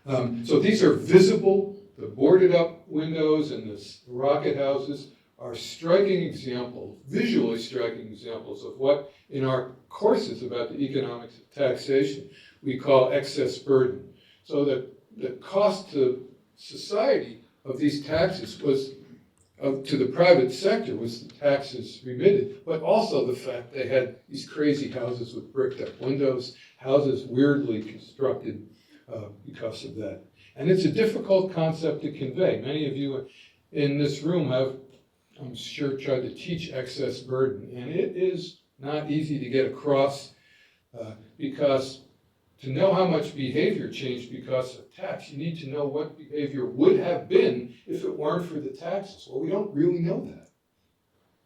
So these are visible. The boarded up windows and the rocket houses are striking examples, visually striking examples of what in our courses about the economics of taxation we call excess burden. So that the cost to society of these taxes was, to the private sector, was the taxes remitted, but also the fact they had these crazy houses with bricked up windows, houses weirdly constructed because of that. And it's a difficult concept to convey. Many of you in this room have, I'm sure, tried to teach excess burden, and it is not easy to get across because to know how much behavior changed because of tax, you need to know what behavior would have been if it weren't for the taxes. Well, we don't really know that.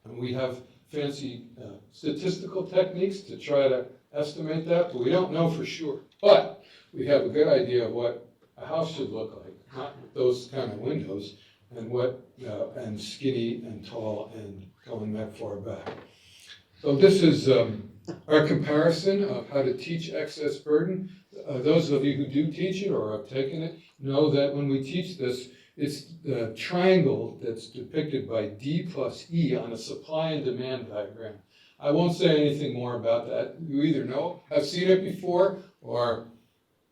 And we have fancy statistical techniques to try to estimate that, but we don't know for sure. But we have a good idea of what a house should look like, not with those kind of windows, and and skinny and tall and going that far back. So this is our comparison of how to teach excess burden. Those of you who do teach it or have taken it know that when we teach this, it's the triangle that's depicted by D plus E on a supply and demand diagram. I won't say anything more about that. You either know, have seen it before, or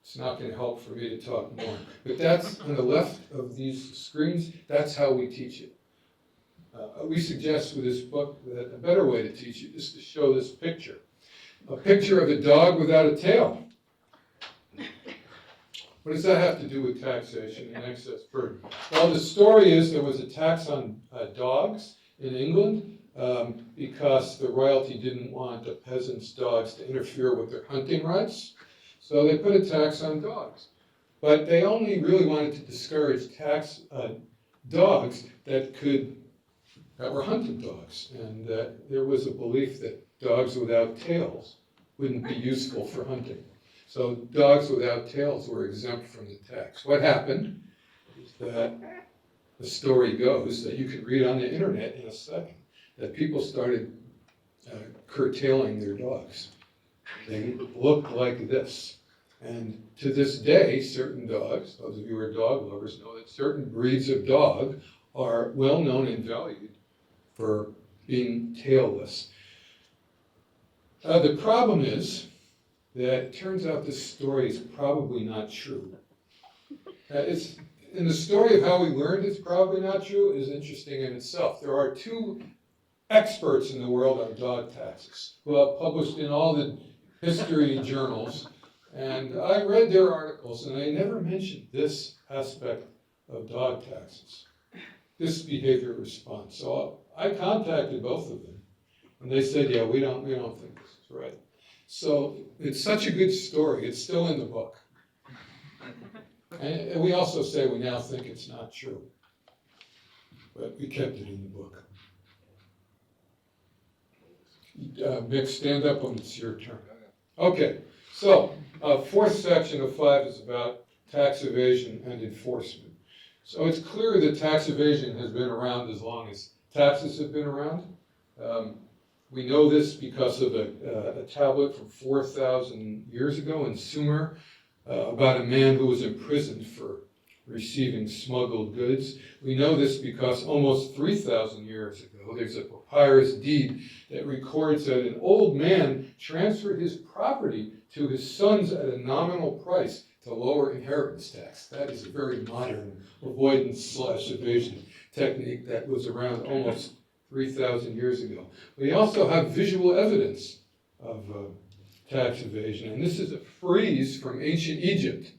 it's not going to help for me to talk more. But that's on the left of these screens, that's how we teach it. We suggest with this book that a better way to teach it is to show this picture. A picture of a dog without a tail. What does that have to do with taxation and excess burden? Well, the story is there was a tax on dogs in England because the royalty didn't want the peasants' dogs to interfere with their hunting rights. So they put a tax on dogs. But they only really wanted to discourage dogs that were hunted dogs. And there was a belief that dogs without tails wouldn't be useful for hunting. So dogs without tails were exempt from the tax. What happened is that the story goes that you can read on the internet in a second that people started curtailing their dogs. They look like this. And to this day, certain dogs, those of you who are dog lovers know that certain breeds of dog are well known and valued for being tailless. The problem is that it turns out this story is probably not true. In the story of how we learned it's probably not true is interesting in itself. There are two experts in the world on dog taxes who have published in all the history journals, and I read their articles, and they never mentioned this aspect of dog taxes, this behavior response. So I contacted both of them, and they said, yeah, we don't think this is right. So it's such a good story, it's still in the book. And we also say we now think it's not true, but we kept it in the book. Mick, stand up when it's your turn. Okay, so fourth section of 5 is about tax evasion and enforcement. So it's clear that tax evasion has been around as long as taxes have been around. We know this because of a tablet from 4,000 years ago in Sumer about a man who was imprisoned for receiving smuggled goods. We know this because almost 3,000 years ago, there's a papyrus deed that records that an old man transferred his property to his sons at a nominal price to lower inheritance tax. That is a very modern avoidance/evasion technique that was around almost 3,000 years ago. We also have visual evidence of tax evasion, and this is a frieze from ancient Egypt.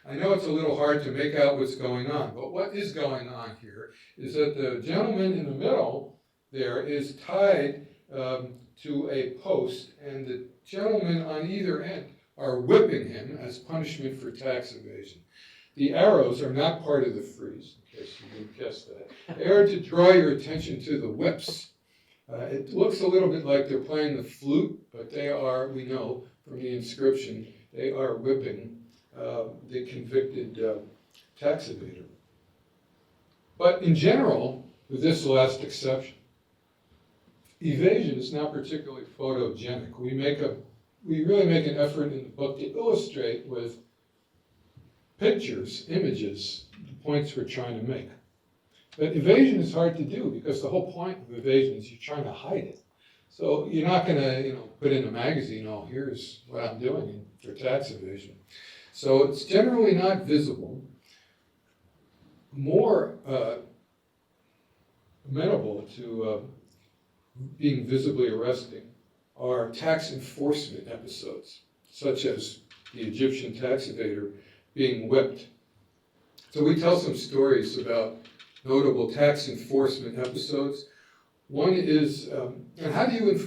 I know it's a little hard to make out what's going on, but what is going on here is that the gentleman in the middle there is tied to a post, and the gentlemen on either end are whipping him as punishment for tax evasion. The arrows are not part of the frieze, in case you didn't guess that. They are to draw your attention to the whips. It looks a little bit like they're playing the flute, but they are, we know from the inscription, they are whipping the convicted tax evader. But in general, with this last exception, evasion is not particularly photogenic. We really make an effort in the book to illustrate with pictures, images, the points we're trying to make. But evasion is hard to do because the whole point of evasion is you're trying to hide it. So you're not going to, put in a magazine, oh, here's what I'm doing for tax evasion. So it's generally not visible. More amenable to being visibly arresting are tax enforcement episodes, such as the Egyptian tax evader being whipped. So we tell some stories about notable tax enforcement episodes. One is, and how do you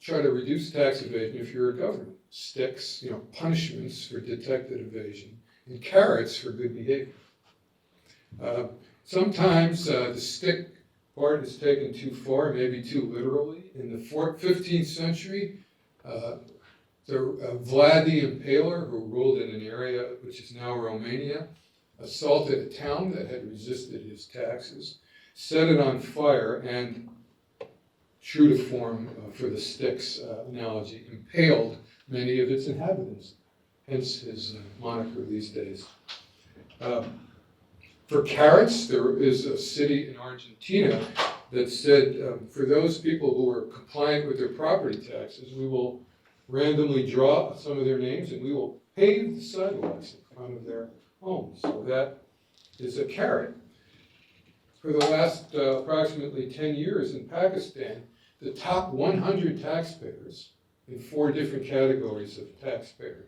try to reduce tax evasion if you're a government? Sticks, punishments for detected evasion, and carrots for good behavior. Sometimes the stick part is taken too far, maybe too literally. In the 15th century, Vlad the Impaler, who ruled in an area which is now Romania, assaulted a town that had resisted his taxes, set it on fire, and, true to form for the sticks analogy, impaled many of its inhabitants, hence his moniker these days. For carrots, there is a city in Argentina that said, for those people who are compliant with their property taxes, we will randomly draw some of their names and we will pave the sidewalks in front of their homes. So that is a carrot. For the last approximately 10 years in Pakistan, the top 100 taxpayers in 4 different categories of taxpayer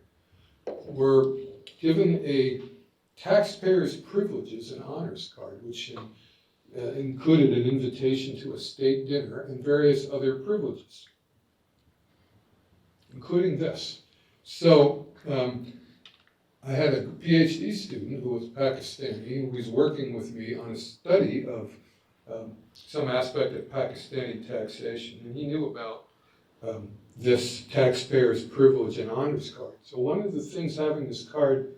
were given a taxpayer's privileges and honors card, which included an invitation to a state dinner and various other privileges, including this. So I had a PhD student who was Pakistani, who was working with me on a study of some aspect of Pakistani taxation, and he knew about this taxpayer's privilege and honors card. So one of the things having this card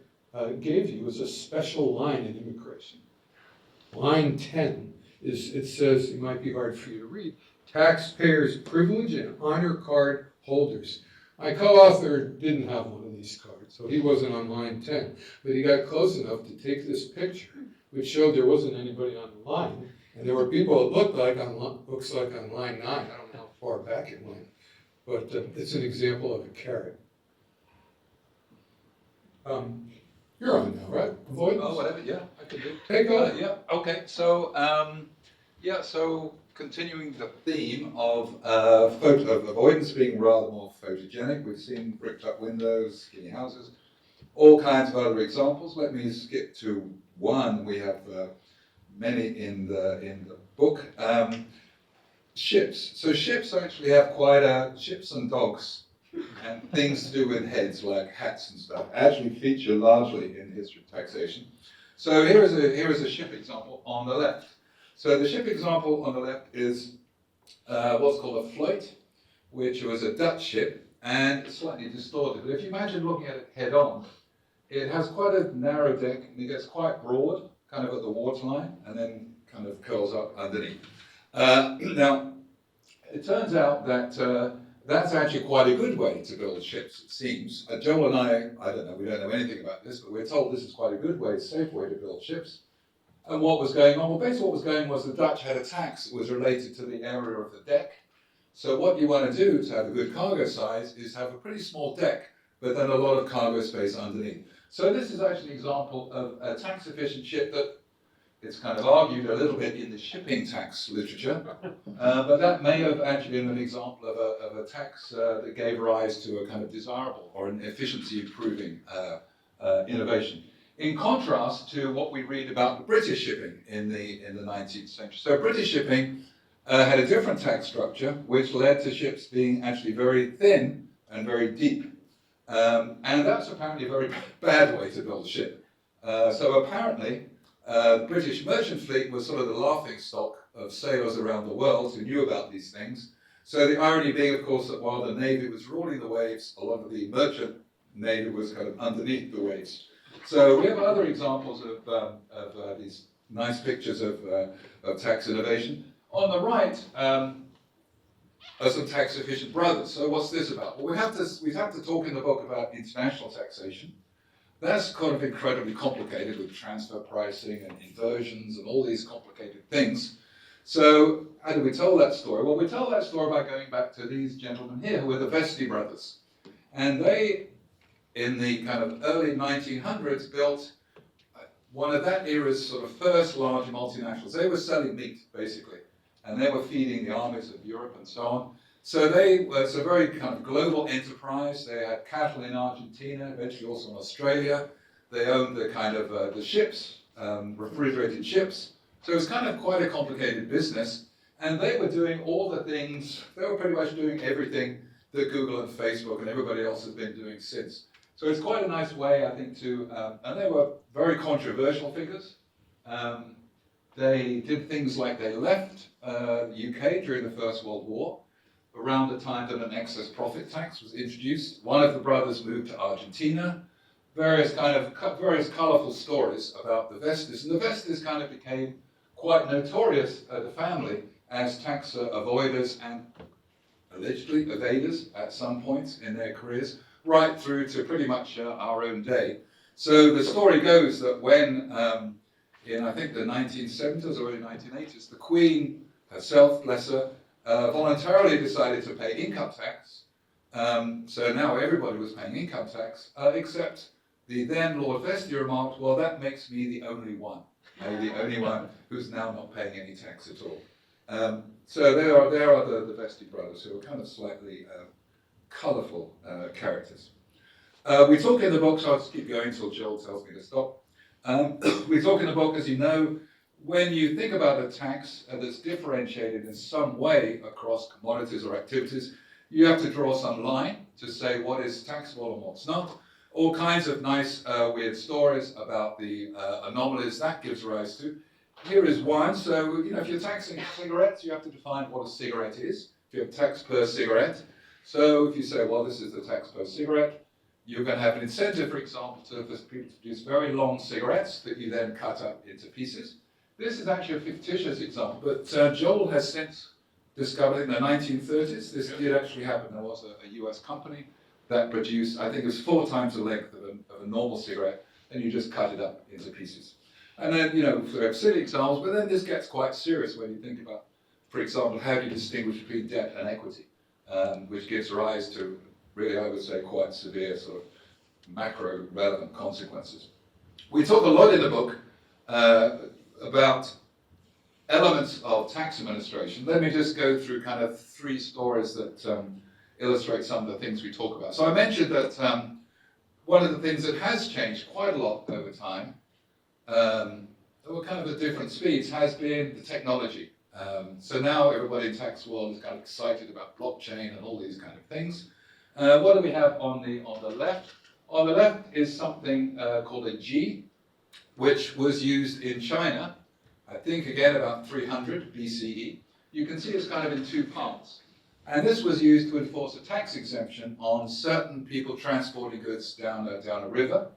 gave you was a special line in immigration. Line 10 it says, it might be hard for you to read, taxpayers' privilege and honor card holders. My co-author didn't have one of these cards, so he wasn't on line 10, but he got close enough to take this picture, which showed there wasn't anybody on the line, and there were people it looks like on line 9. I don't know how far back it went, but it's an example of a carrot. You're on now, right? Avoidance? Oh, whatever, yeah, I can do. Take over. Yeah, okay, so, so continuing the theme of avoidance being rather more photogenic, we've seen bricked up windows, skinny houses, all kinds of other examples. Let me skip to one. We have many in the book. Ships. So ships actually have ships and dogs and things to do with heads like hats and stuff actually feature largely in the history of taxation. So here is a ship example on the left. So the ship example on the left is what's called a float, which was a Dutch ship and slightly distorted. But if you imagine looking at it head on, it has quite a narrow deck and it gets quite broad, kind of at the waterline, and then kind of curls up underneath. Now, it turns out that that's actually quite a good way to build ships, it seems. Joel and I don't know, we don't know anything about this, but we're told this is quite a good way, a safe way to build ships. And what was going on? Well, basically what was going on was the Dutch had a tax that was related to the area of the deck. So what you want to do to have a good cargo size is have a pretty small deck, but then a lot of cargo space underneath. So this is actually an example of a tax-efficient ship that it's kind of argued a little bit in the shipping tax literature, but that may have actually been an example of a tax that gave rise to a kind of desirable or an efficiency-improving innovation. In contrast to what we read about the British shipping in the 19th century. So British shipping had a different tax structure, which led to ships being actually very thin and very deep. And that's apparently a very bad way to build a ship. So apparently, the British merchant fleet was sort of the laughing stock of sailors around the world who knew about these things. So the irony being, of course, that while the Navy was ruling the waves, a lot of the merchant Navy was kind of underneath the waves. So we have other examples of these nice pictures of tax innovation. On the right are some tax-efficient brothers. So what's this about? Well, we have to talk in the book about international taxation. That's kind of incredibly complicated with transfer pricing and inversions and all these complicated things. So how do we tell that story? Well, we tell that story by going back to these gentlemen here who were the Vesti brothers. And they, in the kind of early 1900s, built one of that era's sort of first large multinationals. They were selling meat, basically, and they were feeding the armies of Europe and so on. So it's a very kind of global enterprise. They had cattle in Argentina, eventually also in Australia. They owned the kind of the ships, refrigerated ships. So it was kind of quite a complicated business. And they were doing all the things, they were pretty much doing everything that Google and Facebook and everybody else has been doing since. So it's quite a nice way, I think, and they were very controversial figures. They did things like they left the UK during the First World War, around the time that an excess profit tax was introduced. One of the brothers moved to Argentina. Various colourful stories about the Vestis. And the Vestis kind of became quite notorious, the family, as tax avoiders and allegedly evaders at some points in their careers, right through to pretty much our own day. So the story goes that when, in I think the 1970s or early 1980s, the Queen herself, bless her, voluntarily decided to pay income tax. So now everybody was paying income tax, except the then Lord Vesti remarked, well, that makes me the only one. The only one who's now not paying any tax at all. So there are the Vesti brothers who are kind of slightly colourful characters. We talk in the book, so I'll just keep going until Joel tells me to stop. We talk in the book, as you know, when you think about a tax that's differentiated in some way across commodities or activities, you have to draw some line to say what is taxable and what's not. All kinds of nice, weird stories about the anomalies that gives rise to. Here is one. So, if you're taxing cigarettes, you have to define what a cigarette is. If you have tax per cigarette. So, if you say, well, this is the tax per cigarette, you're going to have an incentive, for example, for people to produce very long cigarettes that you then cut up into pieces. This is actually a fictitious example, but Joel has since discovered in the 1930s, this did actually happen. There was a US company that produced, I think it was 4 times the length of a normal cigarette, and you just cut it up into pieces. And then, we have silly examples, but then this gets quite serious when you think about, for example, how do you distinguish between debt and equity, which gives rise to, really, I would say, quite severe sort of macro relevant consequences. We talk a lot in the book about elements of tax administration. Let me just go through kind of 3 stories that illustrate some of the things we talk about. So I mentioned that one of the things that has changed quite a lot over time, over kind of at different speeds, has been the technology. So now everybody in tax world is kind of excited about blockchain and all these kind of things. What do we have on the left? On the left is something called a G, which was used in China, I think again about 300 BCE. You can see it's kind of in 2 parts. And this was used to enforce a tax exemption on certain people transporting goods down a river.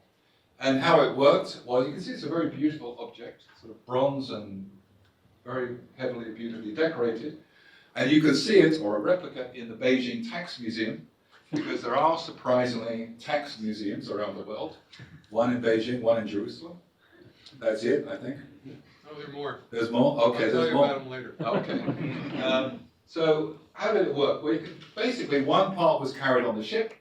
And how it worked, well, you can see it's a very beautiful object, sort of bronze and very heavily, beautifully decorated. And you can see it, or a replica, in the Beijing Tax Museum, because there are surprisingly tax museums around the world. One in Beijing, one in Jerusalem. That's it, I think. Oh, there are more. There's more? Okay, I'll tell there's you more. about them later. Okay. So how did it work? Well, basically, one part was carried on the ship,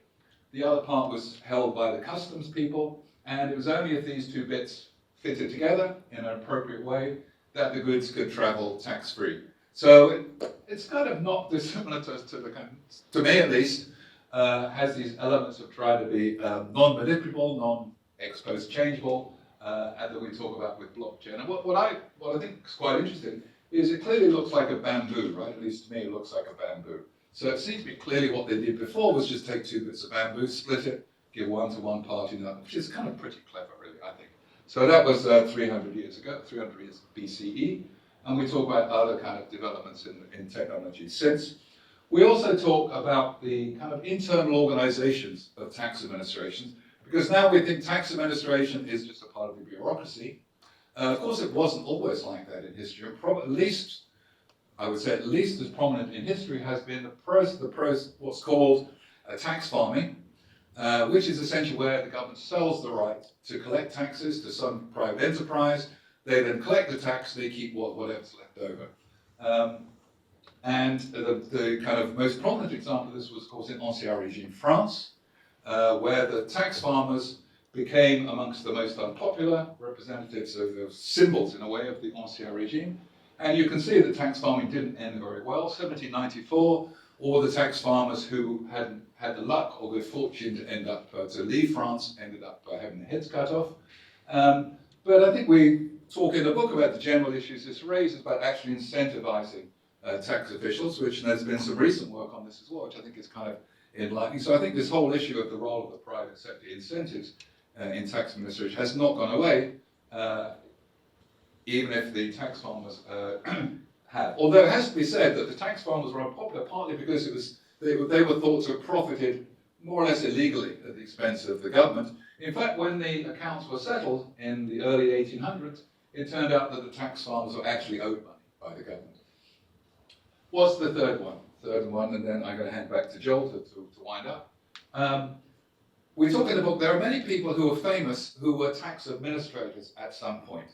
the other part was held by the customs people, and it was only if these 2 bits fitted together in an appropriate way that the goods could travel tax-free. So it's kind of not dissimilar to me at least, has these elements of trying to be non-manipulable, non-ex-post changeable, and that we talk about with blockchain. And what I think is quite interesting is it clearly looks like a bamboo, right? At least to me, it looks like a bamboo. So it seems to be clearly what they did before was just take 2 bits of bamboo, split it, give one to one party, which is kind of pretty clever, really, I think. So that was 300 years ago, 300 years BCE. And we talk about other kind of developments in technology since. We also talk about the kind of internal organizations of tax administrations, because now we think tax administration is just a part of the bureaucracy. Of course, it wasn't always like that in history. At least, I would say, at least as prominent in history has been what's called tax farming, which is essentially where the government sells the right to collect taxes to some private enterprise. They then collect the tax, they keep whatever's left over. And the kind of most prominent example of this was, of course, in Ancien Regime France, where the tax farmers became amongst the most unpopular representatives of the symbols, in a way, of the Ancien Regime. And you can see that tax farming didn't end very well. 1794, all the tax farmers who had the luck or good fortune to end up, to leave France, ended up having their heads cut off. But I think we talk in the book about the general issues this raises about actually incentivizing tax officials, which there's been some recent work on this as well, which I think is kind of enlightening. So I think this whole issue of the role of the private sector incentives in tax administration has not gone away, even if the tax farmers have. Although it has to be said that the tax farmers were unpopular partly because they were thought to have profited more or less illegally at the expense of the government. In fact, when the accounts were settled in the early 1800s, it turned out that the tax farmers were actually owed money by the government. What's the third one? Third one, and then I'm going to hand back to Joel to wind up. We talk in the book, there are many people who are famous who were tax administrators at some point.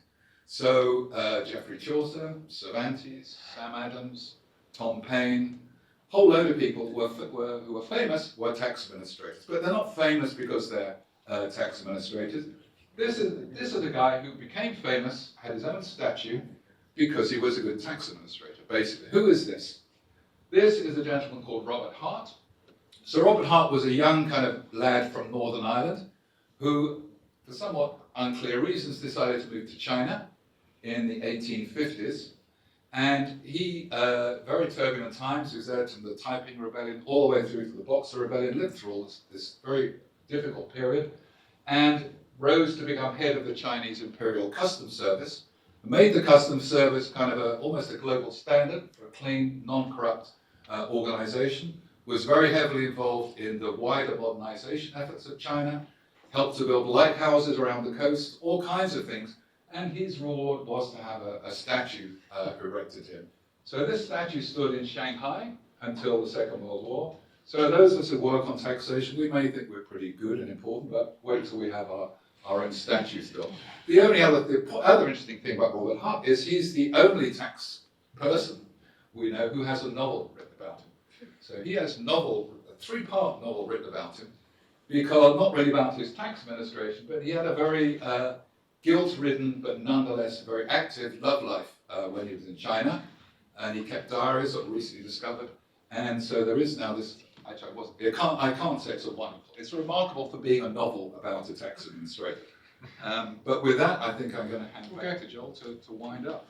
So Geoffrey Chaucer, Cervantes, Sam Adams, Tom Paine, a whole load of people who were famous were tax administrators, but they're not famous because they're tax administrators. This is a guy who became famous, had his own statue, because he was a good tax administrator, basically. Who is this? This is a gentleman called Robert Hart. So Robert Hart was a young kind of lad from Northern Ireland who, for somewhat unclear reasons, decided to move to China in the 1850s. And he, very turbulent times, he was there from the Taiping Rebellion all the way through to the Boxer Rebellion, lived through all this very difficult period, and rose to become head of the Chinese Imperial Customs Service, made the Customs Service kind of almost a global standard for a clean, non-corrupt organization, was very heavily involved in the wider modernization efforts of China, helped to build lighthouses around the coast, all kinds of things. And his reward was to have a statue erected to him. So this statue stood in Shanghai until the Second World War. So those of us who work on taxation, we may think we're pretty good and important, but wait till we have our own statues built. The other interesting thing about Robert Hart is he's the only tax person we know who has a novel written about him. So he has a 3-part novel written about him, because not really about his tax administration, but he had a very guilt-ridden, but nonetheless very active love life when he was in China, and he kept diaries that were recently discovered. And so there is now this. Actually, I can't say it's a wonderful. It's remarkable for being a novel about a tax administrator. But with that, I think I'm going to hand back to Joel to wind up.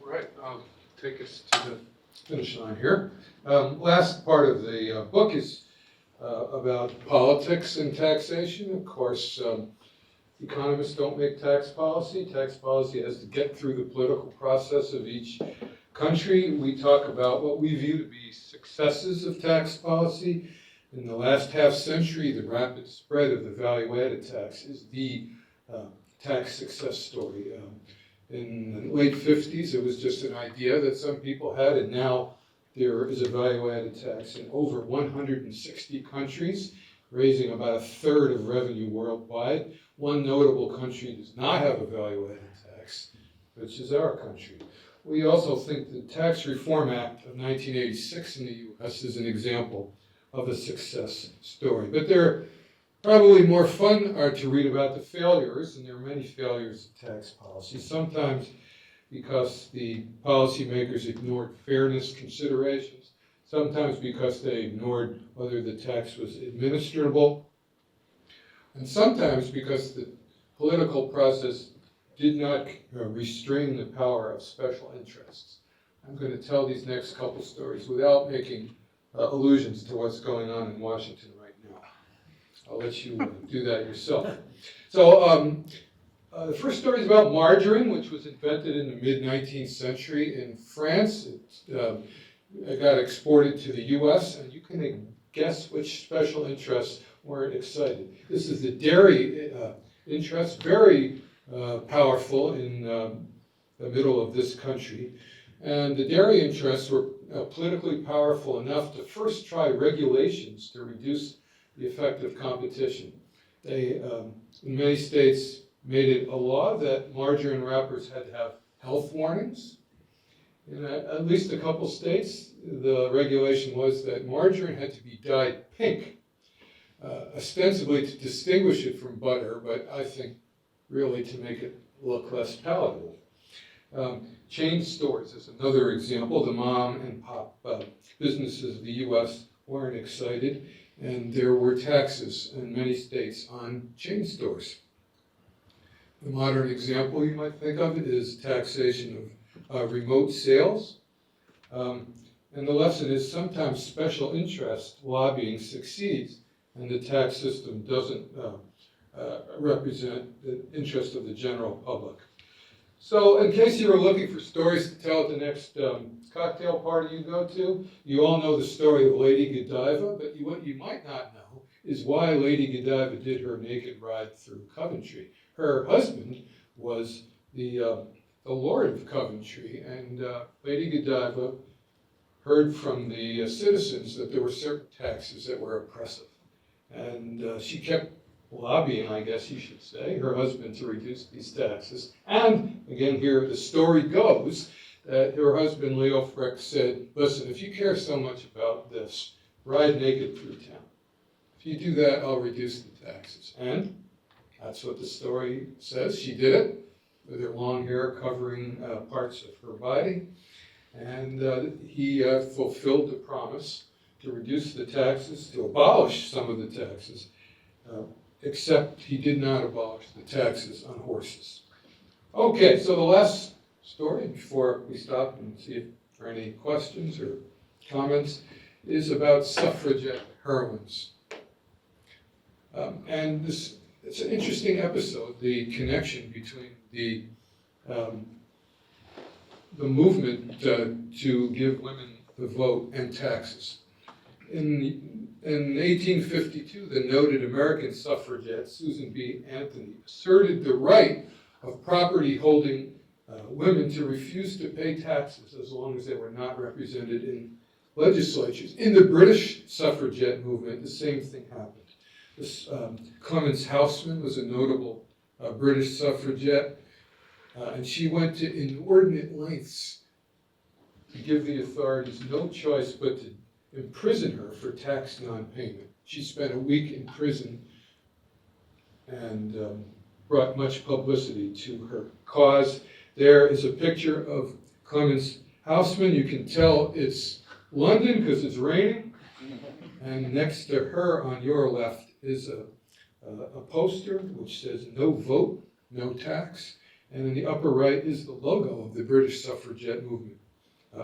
All right, I'll take us to the finish line here. Last part of the book is about politics and taxation. Of course, economists don't make tax policy. Tax policy has to get through the political process of each country. We talk about what we view to be successes of tax policy. In the last half century, the rapid spread of the value-added tax is the tax success story. In the late 50s, it was just an idea that some people had, and now there is a value-added tax in over 160 countries, raising about 1/3 of revenue worldwide. One notable country does not have a value-added tax, which is our country. We also think the Tax Reform Act of 1986 in the U.S. is an example of a success story. But they're probably more fun are to read about the failures, and there are many failures of tax policy, sometimes because the policymakers ignored fairness considerations, sometimes because they ignored whether the tax was administrable, and sometimes because the political process did not restrain the power of special interests. I'm going to tell these next couple stories without making allusions to what's going on in Washington right now. I'll let you do that yourself. So the first story is about margarine, which was invented in the mid-19th century in France. It got exported to the US, and you can guess which special interests weren't excited. This is the dairy interest, very powerful in the middle of this country. And the dairy interests were politically powerful enough to first try regulations to reduce the effect of competition. They, in many states, made it a law that margarine wrappers had to have health warnings. In at least a couple states, the regulation was that margarine had to be dyed pink, ostensibly to distinguish it from butter, but I think really to make it look less palatable. Chain stores is another example. The mom and pop businesses of the U.S. weren't excited, and there were taxes in many states on chain stores. The modern example you might think of is taxation of remote sales. And the lesson is sometimes special interest lobbying succeeds, and the tax system doesn't represent the interest of the general public. So in case you were looking for stories to tell at the next cocktail party you go to, you all know the story of Lady Godiva, but what you might not know is why Lady Godiva did her naked ride through Coventry. Her husband was the Lord of Coventry, and Lady Godiva heard from the citizens that there were certain taxes that were oppressive. And she kept lobbying, I guess you should say, her husband to reduce these taxes. And again, here the story goes that her husband, Leo Frick, said, listen, if you care so much about this, ride naked through town. If you do that, I'll reduce the taxes. And that's what the story says. She did it with her long hair covering parts of her body. And he fulfilled the promise to reduce the taxes, to abolish some of the taxes, except he did not abolish the taxes on horses. Okay, so the last story before we stop and see if there are any questions or comments is about suffragette heroines. And it's an interesting episode, the connection between the movement to give women the vote and taxes. In 1852, the noted American suffragette Susan B. Anthony asserted the right of property-holding women to refuse to pay taxes as long as they were not represented in legislatures. In the British suffragette movement, the same thing happened. This Clemence Houseman was a notable British suffragette, and she went to inordinate lengths to give the authorities no choice but to imprison her for tax non-payment. She spent a week in prison and brought much publicity to her cause. There is a picture of Clemence Houseman. You can tell it's London because it's raining. And next to her on your left is a poster which says "No vote, no tax." And in the upper right is the logo of the British suffragette movement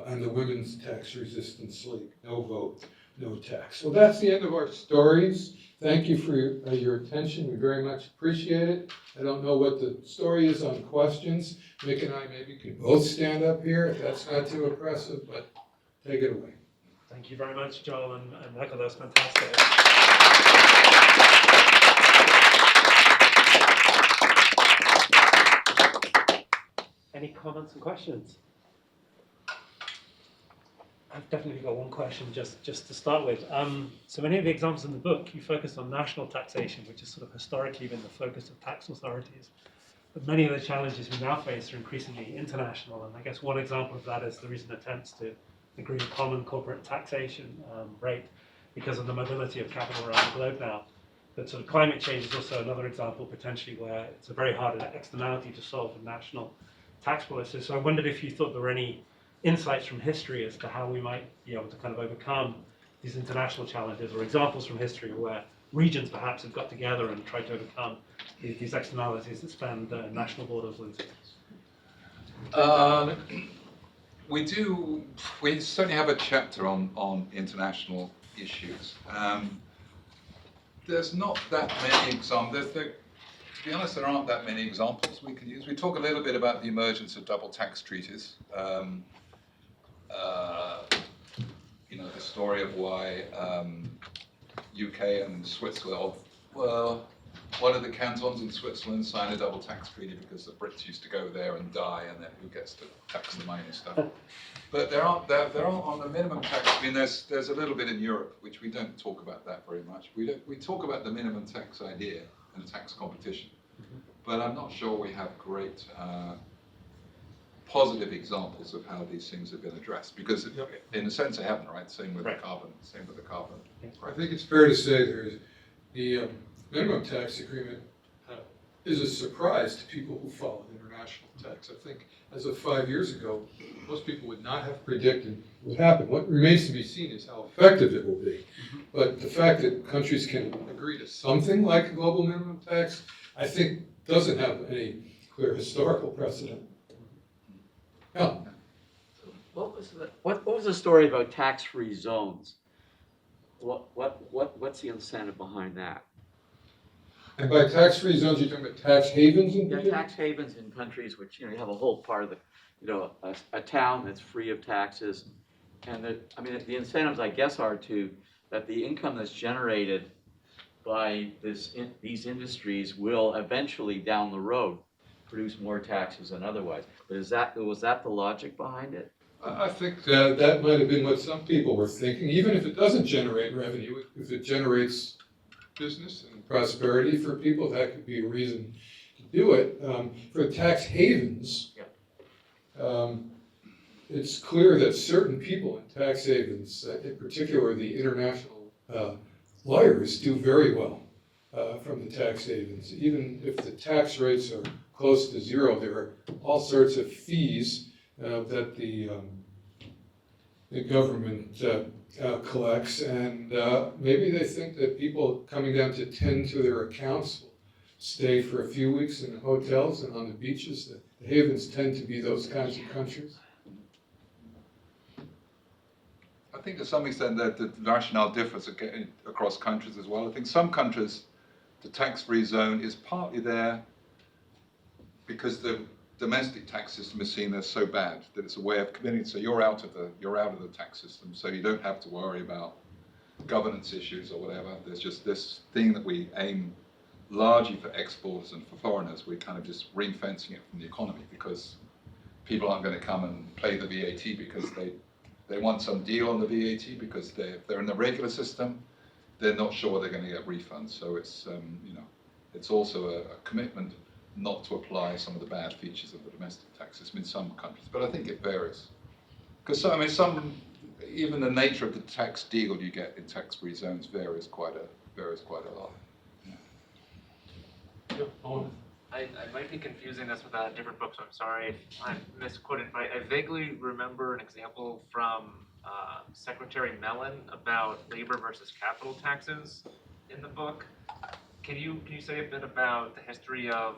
and the Women's Tax Resistance League. No vote, no tax. So that's the end of our stories. Thank you for your attention. We very much appreciate it. I don't know what the story is on questions. Mick and I maybe could both stand up here if that's not too oppressive, but take it away. Thank you very much, Joel and Michael. That was fantastic. Any comments and questions? I've definitely got one question just to start with. So many of the examples in the book, you focus on national taxation, which has sort of historically been the focus of tax authorities. But many of the challenges we now face are increasingly international. And I guess one example of that is the recent attempts to agree a common corporate taxation rate because of the mobility of capital around the globe now. But sort of climate change is also another example potentially where it's a very hard externality to solve with national tax policies. So I wondered if you thought there were any insights from history as to how we might be able to kind of overcome these international challenges, or examples from history where regions perhaps have got together and tried to overcome these externalities that span national borders. We certainly have a chapter on international issues. There's not that many examples. To be honest, there aren't that many examples we can use. We talk a little bit about the emergence of double tax treaties. The story of why UK and Switzerland, well, one of the cantons in Switzerland signed a double tax treaty because the Brits used to go there and die, and then who gets to tax the money and stuff. But there aren't on the minimum tax. I mean, there's a little bit in Europe, which we don't talk about that very much. We talk about the minimum tax idea and tax competition, but I'm not sure we have great positive examples of how these things have been addressed, because in a sense they haven't, right? Same with the carbon. I think it's fair to say the minimum tax agreement is a surprise to people who follow international tax. I think as of 5 years ago, most people would not have predicted what happened. What remains to be seen is how effective it will be. But the fact that countries can agree to something like a global minimum tax, I think doesn't have any clear historical precedent. Yeah. What was the story about tax-free zones? What's the incentive behind that? And by tax-free zones, you're talking about tax havens in Yeah, tax havens in countries which you have a whole part of the a town that's free of taxes, and the incentives I guess are that the income that's generated by these industries will eventually down the road produce more taxes than otherwise. But was that the logic behind it? I think that might have been what some people were thinking. Even if it doesn't generate revenue, if it generates business and prosperity for people, that could be a reason to do it. For tax havens, it's clear that certain people in tax havens, in particular the international lawyers, do very well from the tax havens. Even if the tax rates are close to zero, there are all sorts of fees that the the government collects, and maybe they think that people coming down to tend to their accounts will stay for a few weeks in hotels and on the beaches. The havens tend to be those kinds of countries. I think to some extent that the rationale differs across countries as well. I think some countries, the tax-free zone is partly there because the domestic tax system is seen as so bad that it's a way of committing. So you're out of the tax system, so you don't have to worry about governance issues or whatever. There's just this thing that we aim largely for exporters and for foreigners. We're kind of just ring-fencing it from the economy because people aren't going to come and pay the VAT because they want some deal on the VAT because they're in the regular system. They're not sure they're going to get refunds. So it's it's also a commitment not to apply some of the bad features of the domestic tax system in some countries, but I think it varies. Because even the nature of the tax deal you get in tax-free zones varies quite a lot. I might be confusing this with a different book, so I'm sorry if I'm misquoted, but I vaguely remember an example from Secretary Mellon about labor versus capital taxes in the book. Can you say a bit about the history of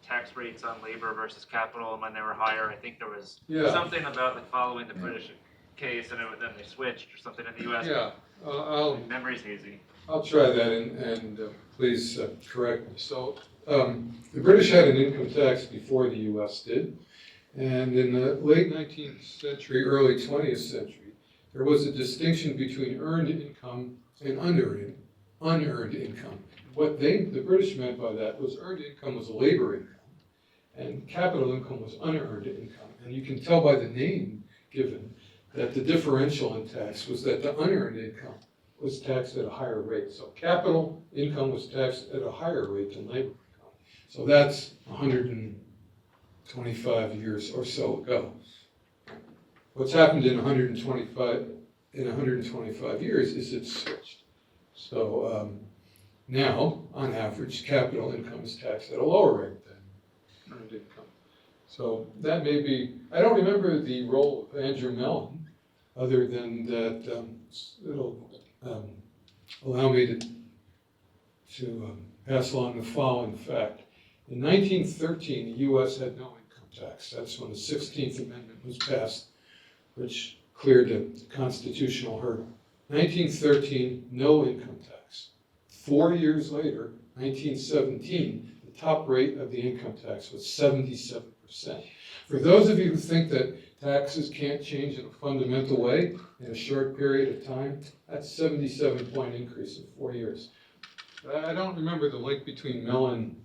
tax rates on labor versus capital and when they were higher? I think there was something about like following the British case and then they switched or something in the U.S. Yeah, memory's hazy. I'll try that, and please correct me. So the British had an income tax before the U.S. did, and in the late 19th century, early 20th century, there was a distinction between earned income and unearned income. What the British meant by that was earned income was labor income, and capital income was unearned income. And you can tell by the name given that the differential in tax was that the unearned income was taxed at a higher rate. So capital income was taxed at a higher rate than labor income. So that's 125 years or so ago. What's happened in 125 years is it's switched. So now, on average, capital income is taxed at a lower rate than earned income. So that may be, I don't remember the role of Andrew Mellon, other than that it'll allow me to pass along the following fact. In 1913, the U.S. had no income tax. That's when the 16th Amendment was passed, which cleared the constitutional hurdle. 1913, no income tax. 4 years later, 1917, the top rate of the income tax was 77%. For those of you who think that taxes can't change in a fundamental way in a short period of time, that's a 77-point increase in 4 years. I don't remember the link between Mellon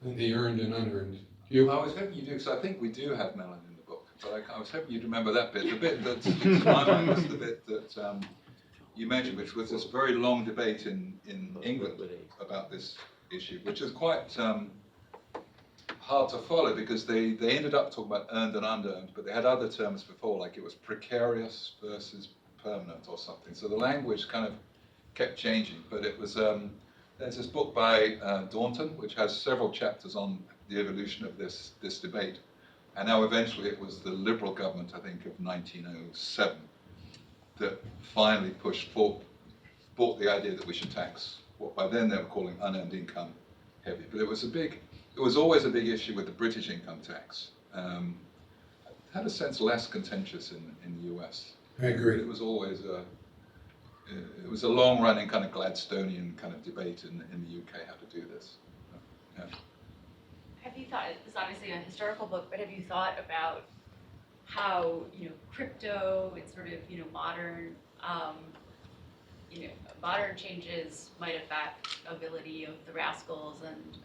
and the earned and unearned. You? I was hoping you do, because I think we do have Mellon in the book, but I was hoping you'd remember that bit. The bit that sticks in my mind was the bit that you mentioned, which was this very long debate in England about this issue, which is quite hard to follow because they ended up talking about earned and unearned, but they had other terms before, like it was precarious versus permanent or something. So the language kind of kept changing, but it was, there's this book by Daunton, which has several chapters on the evolution of this debate. And now eventually it was the Liberal government, I think, of 1907 that finally brought the idea that we should tax what by then they were calling unearned income heavy. But it was always a big issue with the British income tax. I had a sense less contentious in the US. I agree. It was always a long-running kind of Gladstonian kind of debate in the UK how to do this. Yeah. Have you thought, it's obviously a historical book, but have you thought about how, crypto and sort of, modern changes might affect ability of the Rascals and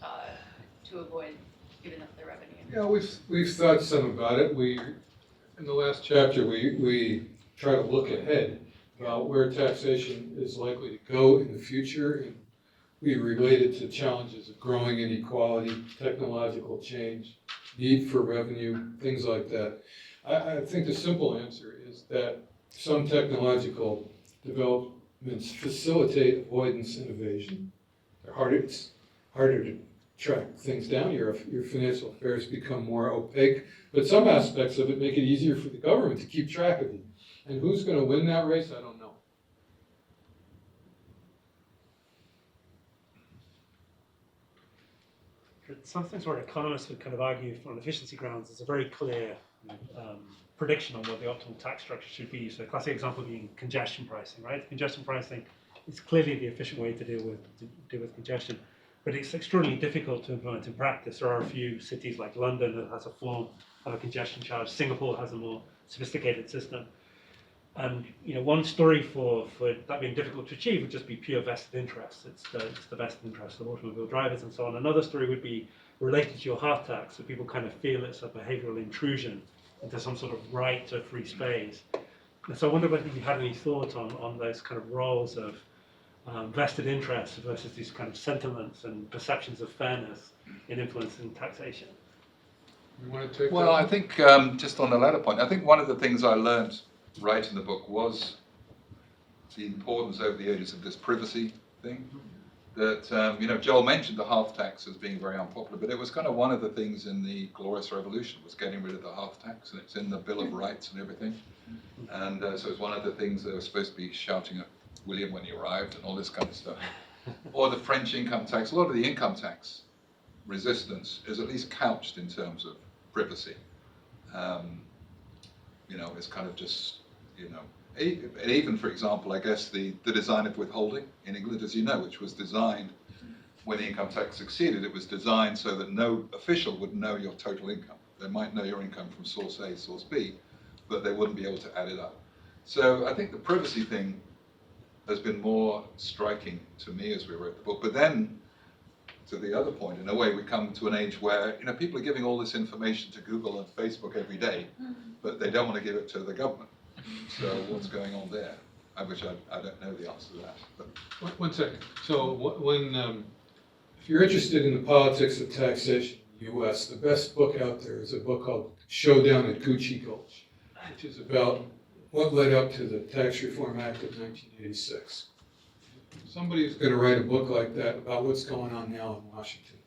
to avoid giving up their revenue? Yeah, we've thought some about it. In the last chapter, we try to look ahead about where taxation is likely to go in the future, and we relate it to challenges of growing inequality, technological change, need for revenue, things like that. I think the simple answer is that some technological developments facilitate avoidance and evasion. It's harder to track things down. Your financial affairs become more opaque, but some aspects of it make it easier for the government to keep track of you. And who's going to win that race? I don't know. Something where economists would kind of argue on efficiency grounds, there's a very clear prediction on what the optimal tax structure should be. So a classic example being congestion pricing, right? Congestion pricing is clearly the efficient way to deal with congestion, but it's extraordinarily difficult to implement in practice. There are a few cities like London that has a form of a congestion charge. Singapore has a more sophisticated system. And one story for that being difficult to achieve would just be pure vested interests. It's the vested interest of automobile drivers and so on. Another story would be related to your hearth tax, so people kind of feel it's a behavioural intrusion into some sort of right to free space. And so I wonder whether you had any thoughts on those kind of roles of vested interests versus these kind of sentiments and perceptions of fairness in influencing taxation. You want to take Well, that? I think just on the latter point, I think one of the things I learned writing the book was the importance over the ages of this privacy thing. That Joel mentioned the hearth tax as being very unpopular, but it was kind of one of the things in the Glorious Revolution was getting rid of the hearth tax, and it's in the Bill of Rights and everything. And so it's one of the things they were supposed to be shouting at William when he arrived and all this kind of stuff. Or the French income tax. A lot of the income tax resistance is at least couched in terms of privacy. It's kind of just, and even, for example, I guess the design of withholding in England, as you know, which was designed when the income tax succeeded, it was designed so that no official would know your total income. They might know your income from source A, source B, but they wouldn't be able to add it up. So I think the privacy thing has been more striking to me as we wrote the book. But then, to the other point, in a way, we come to an age where people are giving all this information to Google and Facebook every day, but they don't want to give it to the government. So what's going on there? I don't know the answer to that. But One second. So if you're interested in the politics of taxation in the U.S., the best book out there is a book called Showdown at Gucci Gulch, which is about what led up to the Tax Reform Act of 1986. Somebody's going to write a book like that about what's going on now in Washington.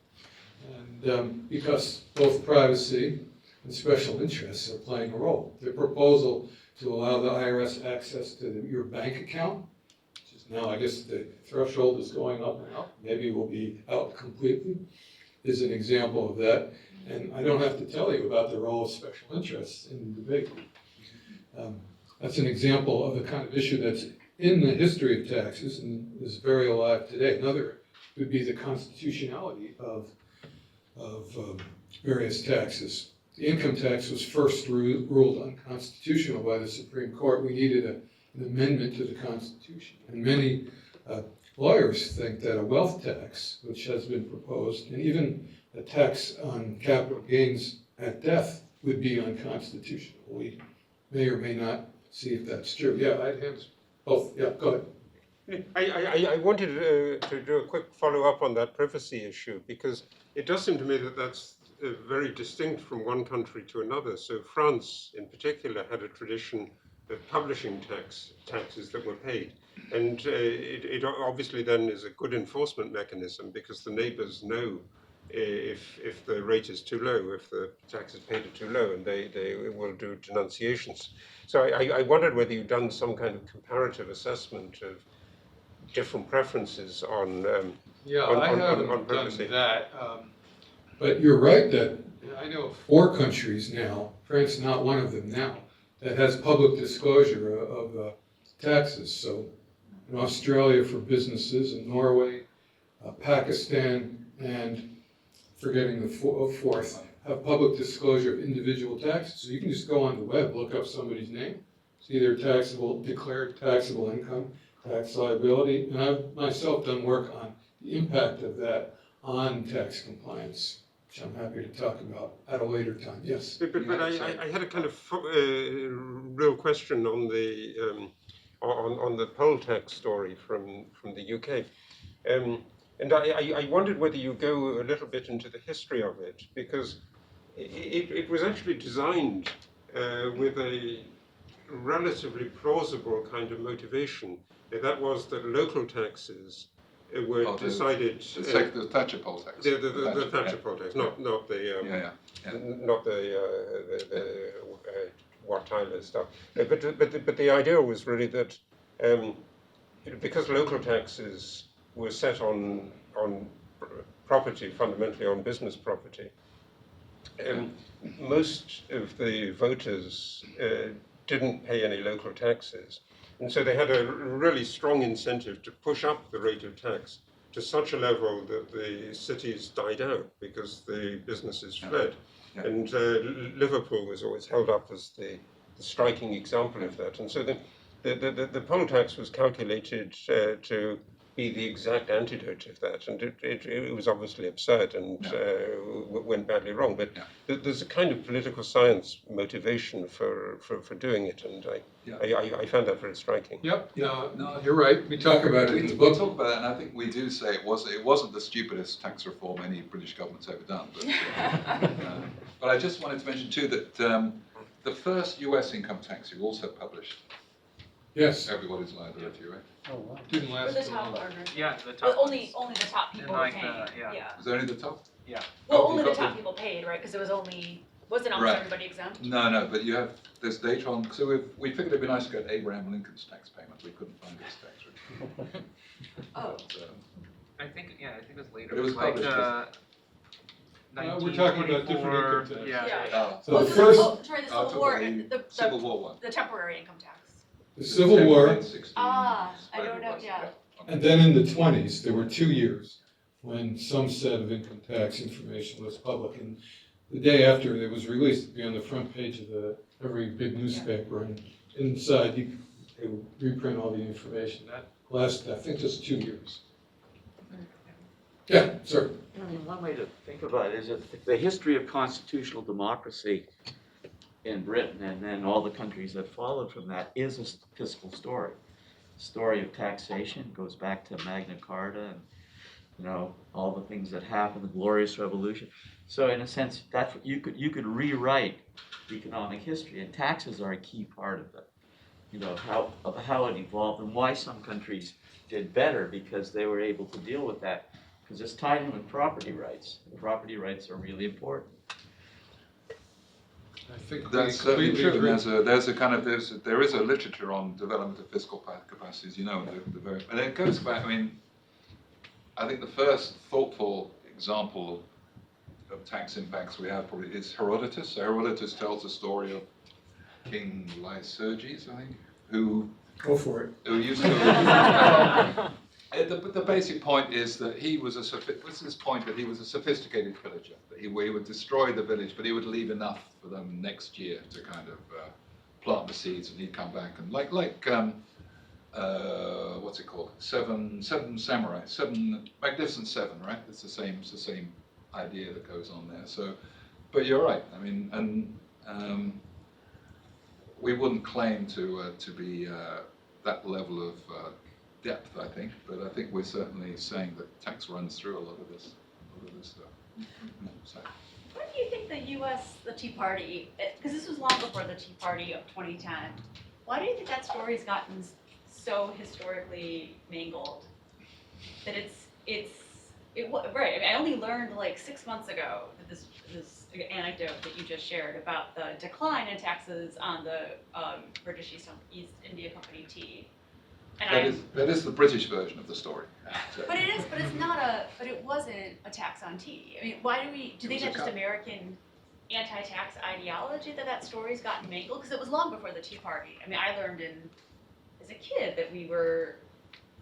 And because both privacy and special interests are playing a role. The proposal to allow the IRS access to your bank account, which is now, I guess the threshold is going up and up, maybe will be out completely, is an example of that. And I don't have to tell you about the role of special interests in the debate. That's an example of the kind of issue that's in the history of taxes and is very alive today. Another would be the constitutionality of various taxes. The income tax was first ruled unconstitutional by the Supreme Court. We needed an amendment to the Constitution. And many lawyers think that a wealth tax, which has been proposed, and even a tax on capital gains at death would be unconstitutional. We may or may not see if that's true. Yeah, I'd hands both. Yeah, go ahead. I wanted to do a quick follow-up on that privacy issue, because it does seem to me that that's very distinct from one country to another. So France, in particular, had a tradition of publishing taxes that were paid. And it obviously then is a good enforcement mechanism, because the neighbors know if the rate is too low, if the tax is paid are too low, and they will do denunciations. So I wondered whether you've done some kind of comparative assessment of different preferences on privacy. Done that. But you're right that I know of 4 countries now, France not one of them now, that has public disclosure of taxes. So in Australia for businesses, in Norway, Pakistan, and forgetting the fourth, have public disclosure of individual taxes. So you can just go on the web, look up somebody's name, see their declared taxable income, tax liability. And I've myself done work on the impact of that on tax compliance, which I'm happy to talk about at a later time. Yes. But I had a kind of real question on the poll tax story from the UK. And I wondered whether you go a little bit into the history of it, because it was actually designed with a relatively plausible kind of motivation. That was that local taxes were decided. The Thatcher poll tax. The Thatcher poll tax, not the Warteiler stuff. But the idea was really that because local taxes were set on property, fundamentally on business property, most of the voters didn't pay any local taxes. And so they had a really strong incentive to push up the rate of tax to such a level that the cities died out because the businesses fled. Yeah. And Liverpool was always held up as the striking example of that. And so the poll tax was calculated to be the exact antidote of that, and it was obviously absurd and went badly wrong. But there's a kind of political science motivation for doing it, and I found that very striking. Yep, no, you're right. We talk about it in the We book. talk about it, and I think we do say it wasn't the stupidest tax reform any British government's ever done. But I just wanted to mention too that the first US income tax you also published. Yes, Everybody's liability, right? Oh, wow. didn't For last the so top long. learners. Yeah, the But top only ones. the top people And like were paying. the- yeah. Was there only the top? Well, Oh, only you the got top people paid, right? Because it was only wasn't almost Right. everybody exempt. No, but there's data on. So we figured it'd be nice to get Abraham Lincoln's tax payment. We couldn't find his tax return. Oh. But, I think it was later. But it was like published, We're talking about different 1924, income tax. Yeah. So Well, the so first, sorry, the I'll Civil talk War, about the Civil War one. the temporary income tax. the Civil War, I don't know, yeah. and then in the 20s, there were 2 years when some set of income tax information was public. And the day after it was released, it'd be on the front page of every big newspaper, and inside they would reprint all the information. That lasted, I think, just 2 years. Yeah, sir. I mean, one way to think about it is that the history of constitutional democracy in Britain and then all the countries that followed from that is a fiscal story. The story of taxation goes back to Magna Carta and all the things that happened, the Glorious Revolution. So in a sense, that's what you could rewrite economic history, and taxes are a key part of it. How it evolved and why some countries did better because they were able to deal with that. Because it's tied in with property rights. Property rights are really important. I think we That's certainly completely true. agree. And there is a literature on development of fiscal capacities. And it goes back. I mean, I think the first thoughtful example of tax impacts we have probably is Herodotus. So Herodotus tells the story of King Lycurgus, I think, who Go for it. used to. The basic point is that he was a sophisticated villager. That he would destroy the village, but he would leave enough for them next year to kind of plant the seeds, and he'd come back and like what's it called? Seven samurai, Magnificent Seven, right? It's the same idea that goes on there. So, but you're right. I mean, and we wouldn't claim to be that level of depth, I think, but I think we're certainly saying that tax runs through a lot of this stuff. So. Why do you think the Tea Party, because this was long before the Tea Party of 2010, why do you think that story's gotten so historically mangled? That right, I mean, I only learned like 6 months ago that this anecdote that you just shared about the decline in taxes on the British East India Company tea. And That is the British version of the story. But it wasn't a tax on tea. I mean, why do you think that's just American anti-tax ideology that story's gotten mangled? Because it was long before the Tea Party. I mean, I learned as a kid that we were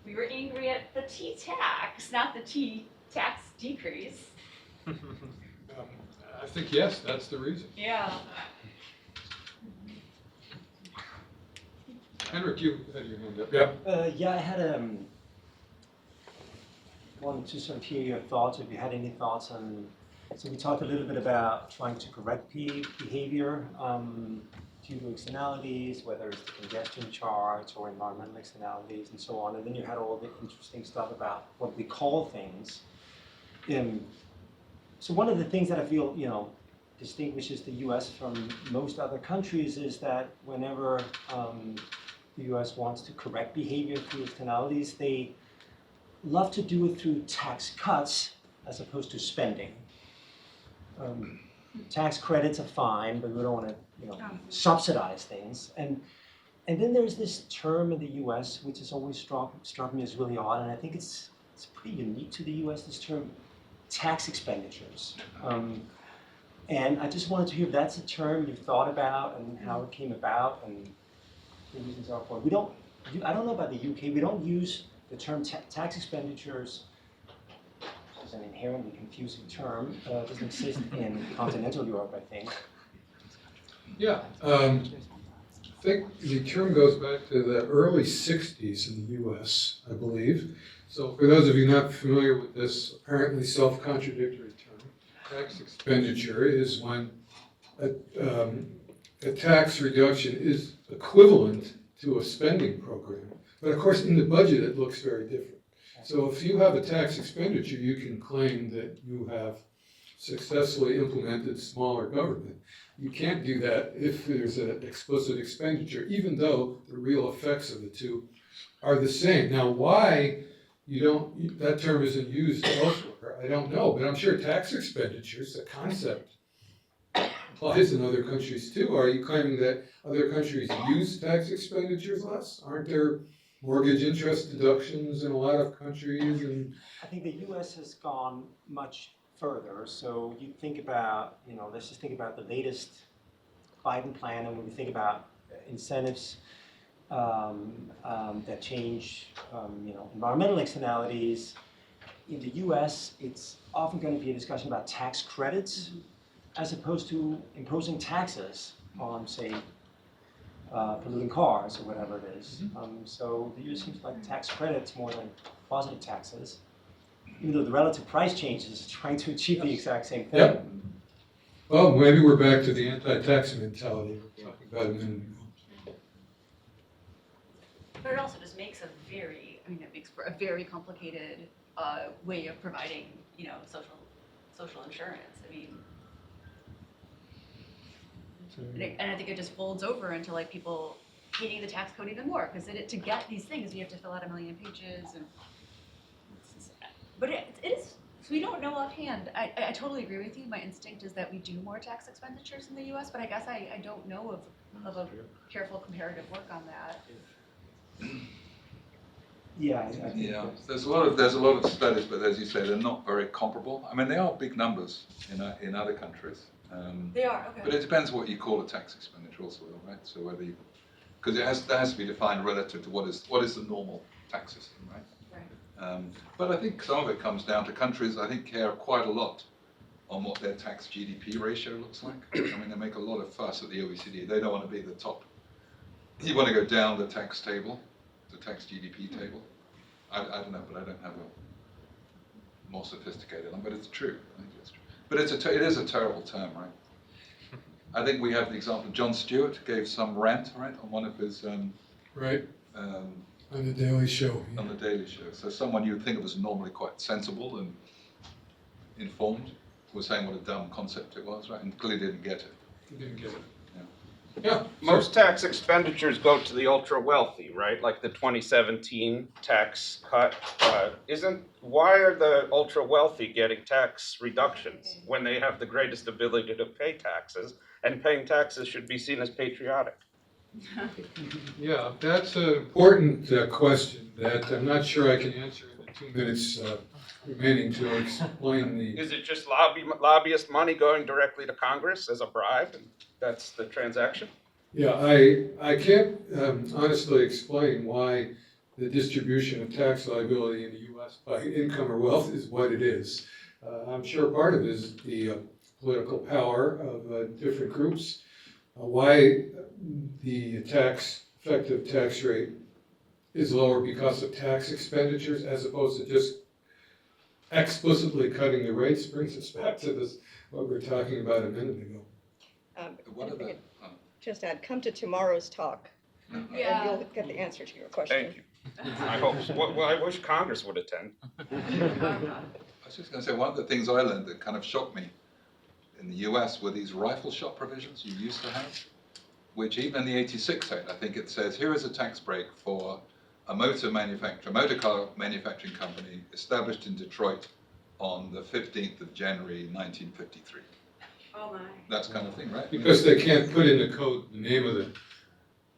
angry at the tea tax, not the tea tax decrease. I think, yes, that's the reason. Yeah. Henrik, you had your hand up. Yeah. Yeah, I had wanted to sort of hear your thoughts, if you had any thoughts on. So we talked a little bit about trying to correct behavior due to externalities, whether it's the congestion charge or environmental externalities and so on. And then you had all the interesting stuff about what we call things. So one of the things that I feel, distinguishes the U.S. from most other countries is that whenever the U.S. wants to correct behavior through externalities, they love to do it through tax cuts as opposed to spending. tax credits are fine, but we don't want to, subsidize things. And then there's this term in the U.S. which has always struck me as really odd, and I think it's pretty unique to the U.S. This term, tax expenditures. And I just wanted to hear if that's a term you've thought about and how it came about and the reasons are for it. I don't know about the UK. We don't use the term tax expenditures. It's an inherently confusing term. It doesn't exist in continental Europe, I think. Yeah, I think the term goes back to the early 60s in the US, I believe. So for those of you not familiar with this apparently self-contradictory term, tax expenditure is when a tax reduction is equivalent to a spending program. But of course, in the budget, it looks very different. So if you have a tax expenditure, you can claim that you have successfully implemented smaller government. You can't do that if there's an explicit expenditure, even though the real effects of the two are the same. Now, why that term isn't used elsewhere, I don't know, but I'm sure tax expenditures, the concept, applies in other countries too. Are you claiming that other countries use tax expenditures less? Aren't there mortgage interest deductions in a lot of countries? And I think the U.S. has gone much further. So you think about, let's just think about the latest Biden plan, and when we think about incentives that change, environmental externalities. In the U.S., it's often going to be a discussion about tax credits, as opposed to imposing taxes on, say, polluting cars or whatever it is. So the U.S. seems like tax credits more than positive taxes, even though the relative price changes is trying to achieve the exact same thing. Yep. Well, maybe we're back to the anti-tax mentality we were talking about a minute ago. But it also just makes it makes for a very complicated way of providing, social insurance. And I think it just folds over into like people hating the tax code even more, because to get these things, you have to fill out 1 million pages. But it is, so we don't know offhand. I totally agree with you. My instinct is that we do more tax expenditures in the U.S., but I guess I don't know of a careful comparative work on that. Yeah, I think Yeah, there's a lot of studies, but as you say, they're not very comparable. I mean, they are big numbers in other countries. They are, okay. But it depends what you call a tax expenditure also, right? So whether because that has to be defined relative to what is the normal tax system, right? Right. But I think some of it comes down to countries, I think, care quite a lot on what their tax GDP ratio looks like. I mean, they make a lot of fuss at the OECD. They don't want to be the top. You want to go down the tax table, the tax GDP table. I don't know, but I don't have a more sophisticated one, but it's true. I think it's true. But it is a terrible term, right? I think we have the example, Jon Stewart gave some rant, right, on one of his... Right. On the Daily Show. On the Daily Show. So someone you would think was normally quite sensible and informed was saying what a dumb concept it was, right? And clearly didn't get it. He didn't get it. Yeah. Most tax expenditures go to the ultra wealthy, right? Like the 2017 tax cut. Why are the ultra wealthy getting tax reductions when they have the greatest ability to pay taxes? And paying taxes should be seen as patriotic. Yeah, that's an important question that I'm not sure I can answer in the 2 minutes remaining to explain the... Is it just lobbyist money going directly to Congress as a bribe? And that's the transaction? Yeah, I can't honestly explain why the distribution of tax liability in the U.S. by income or wealth is what it is. I'm sure part of it is the political power of different groups. Why the effective tax rate is lower because of tax expenditures as opposed to just explicitly cutting the rates brings us back to what we were talking about a minute ago. What are the... Just add, come to tomorrow's talk, and you'll get the answer to your question. Thank you. I hope. Well, I wish Congress would attend. I was just going to say, one of the things I learned that kind of shocked me in the US were these rifle shot provisions you used to have, which even in the 86 Act, I think it says, here is a tax break for a motor car manufacturing company established in Detroit on the 15th of January, 1953. Oh my. That kind of thing, right? Because they can't put in the code the name of the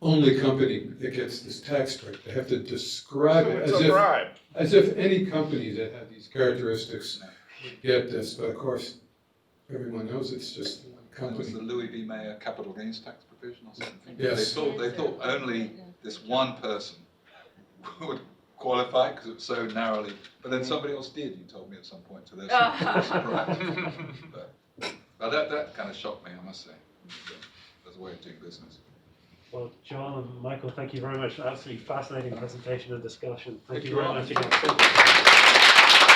only company that gets this tax break. They have to describe it It's a bribe. as if any company that had these characteristics would get this. But of course, everyone knows it's just one It was company. the Louis B. Mayer capital gains tax provision or something. Yes. They thought only this one person would qualify because it was so narrowly, but then somebody else did, you told me at some point, so there's surprise. But that kind of shocked me, I must say, as a way of doing business. Well, Joel and Michael, thank you very much for an absolutely fascinating presentation and discussion. Thank Thank you you very all. much again.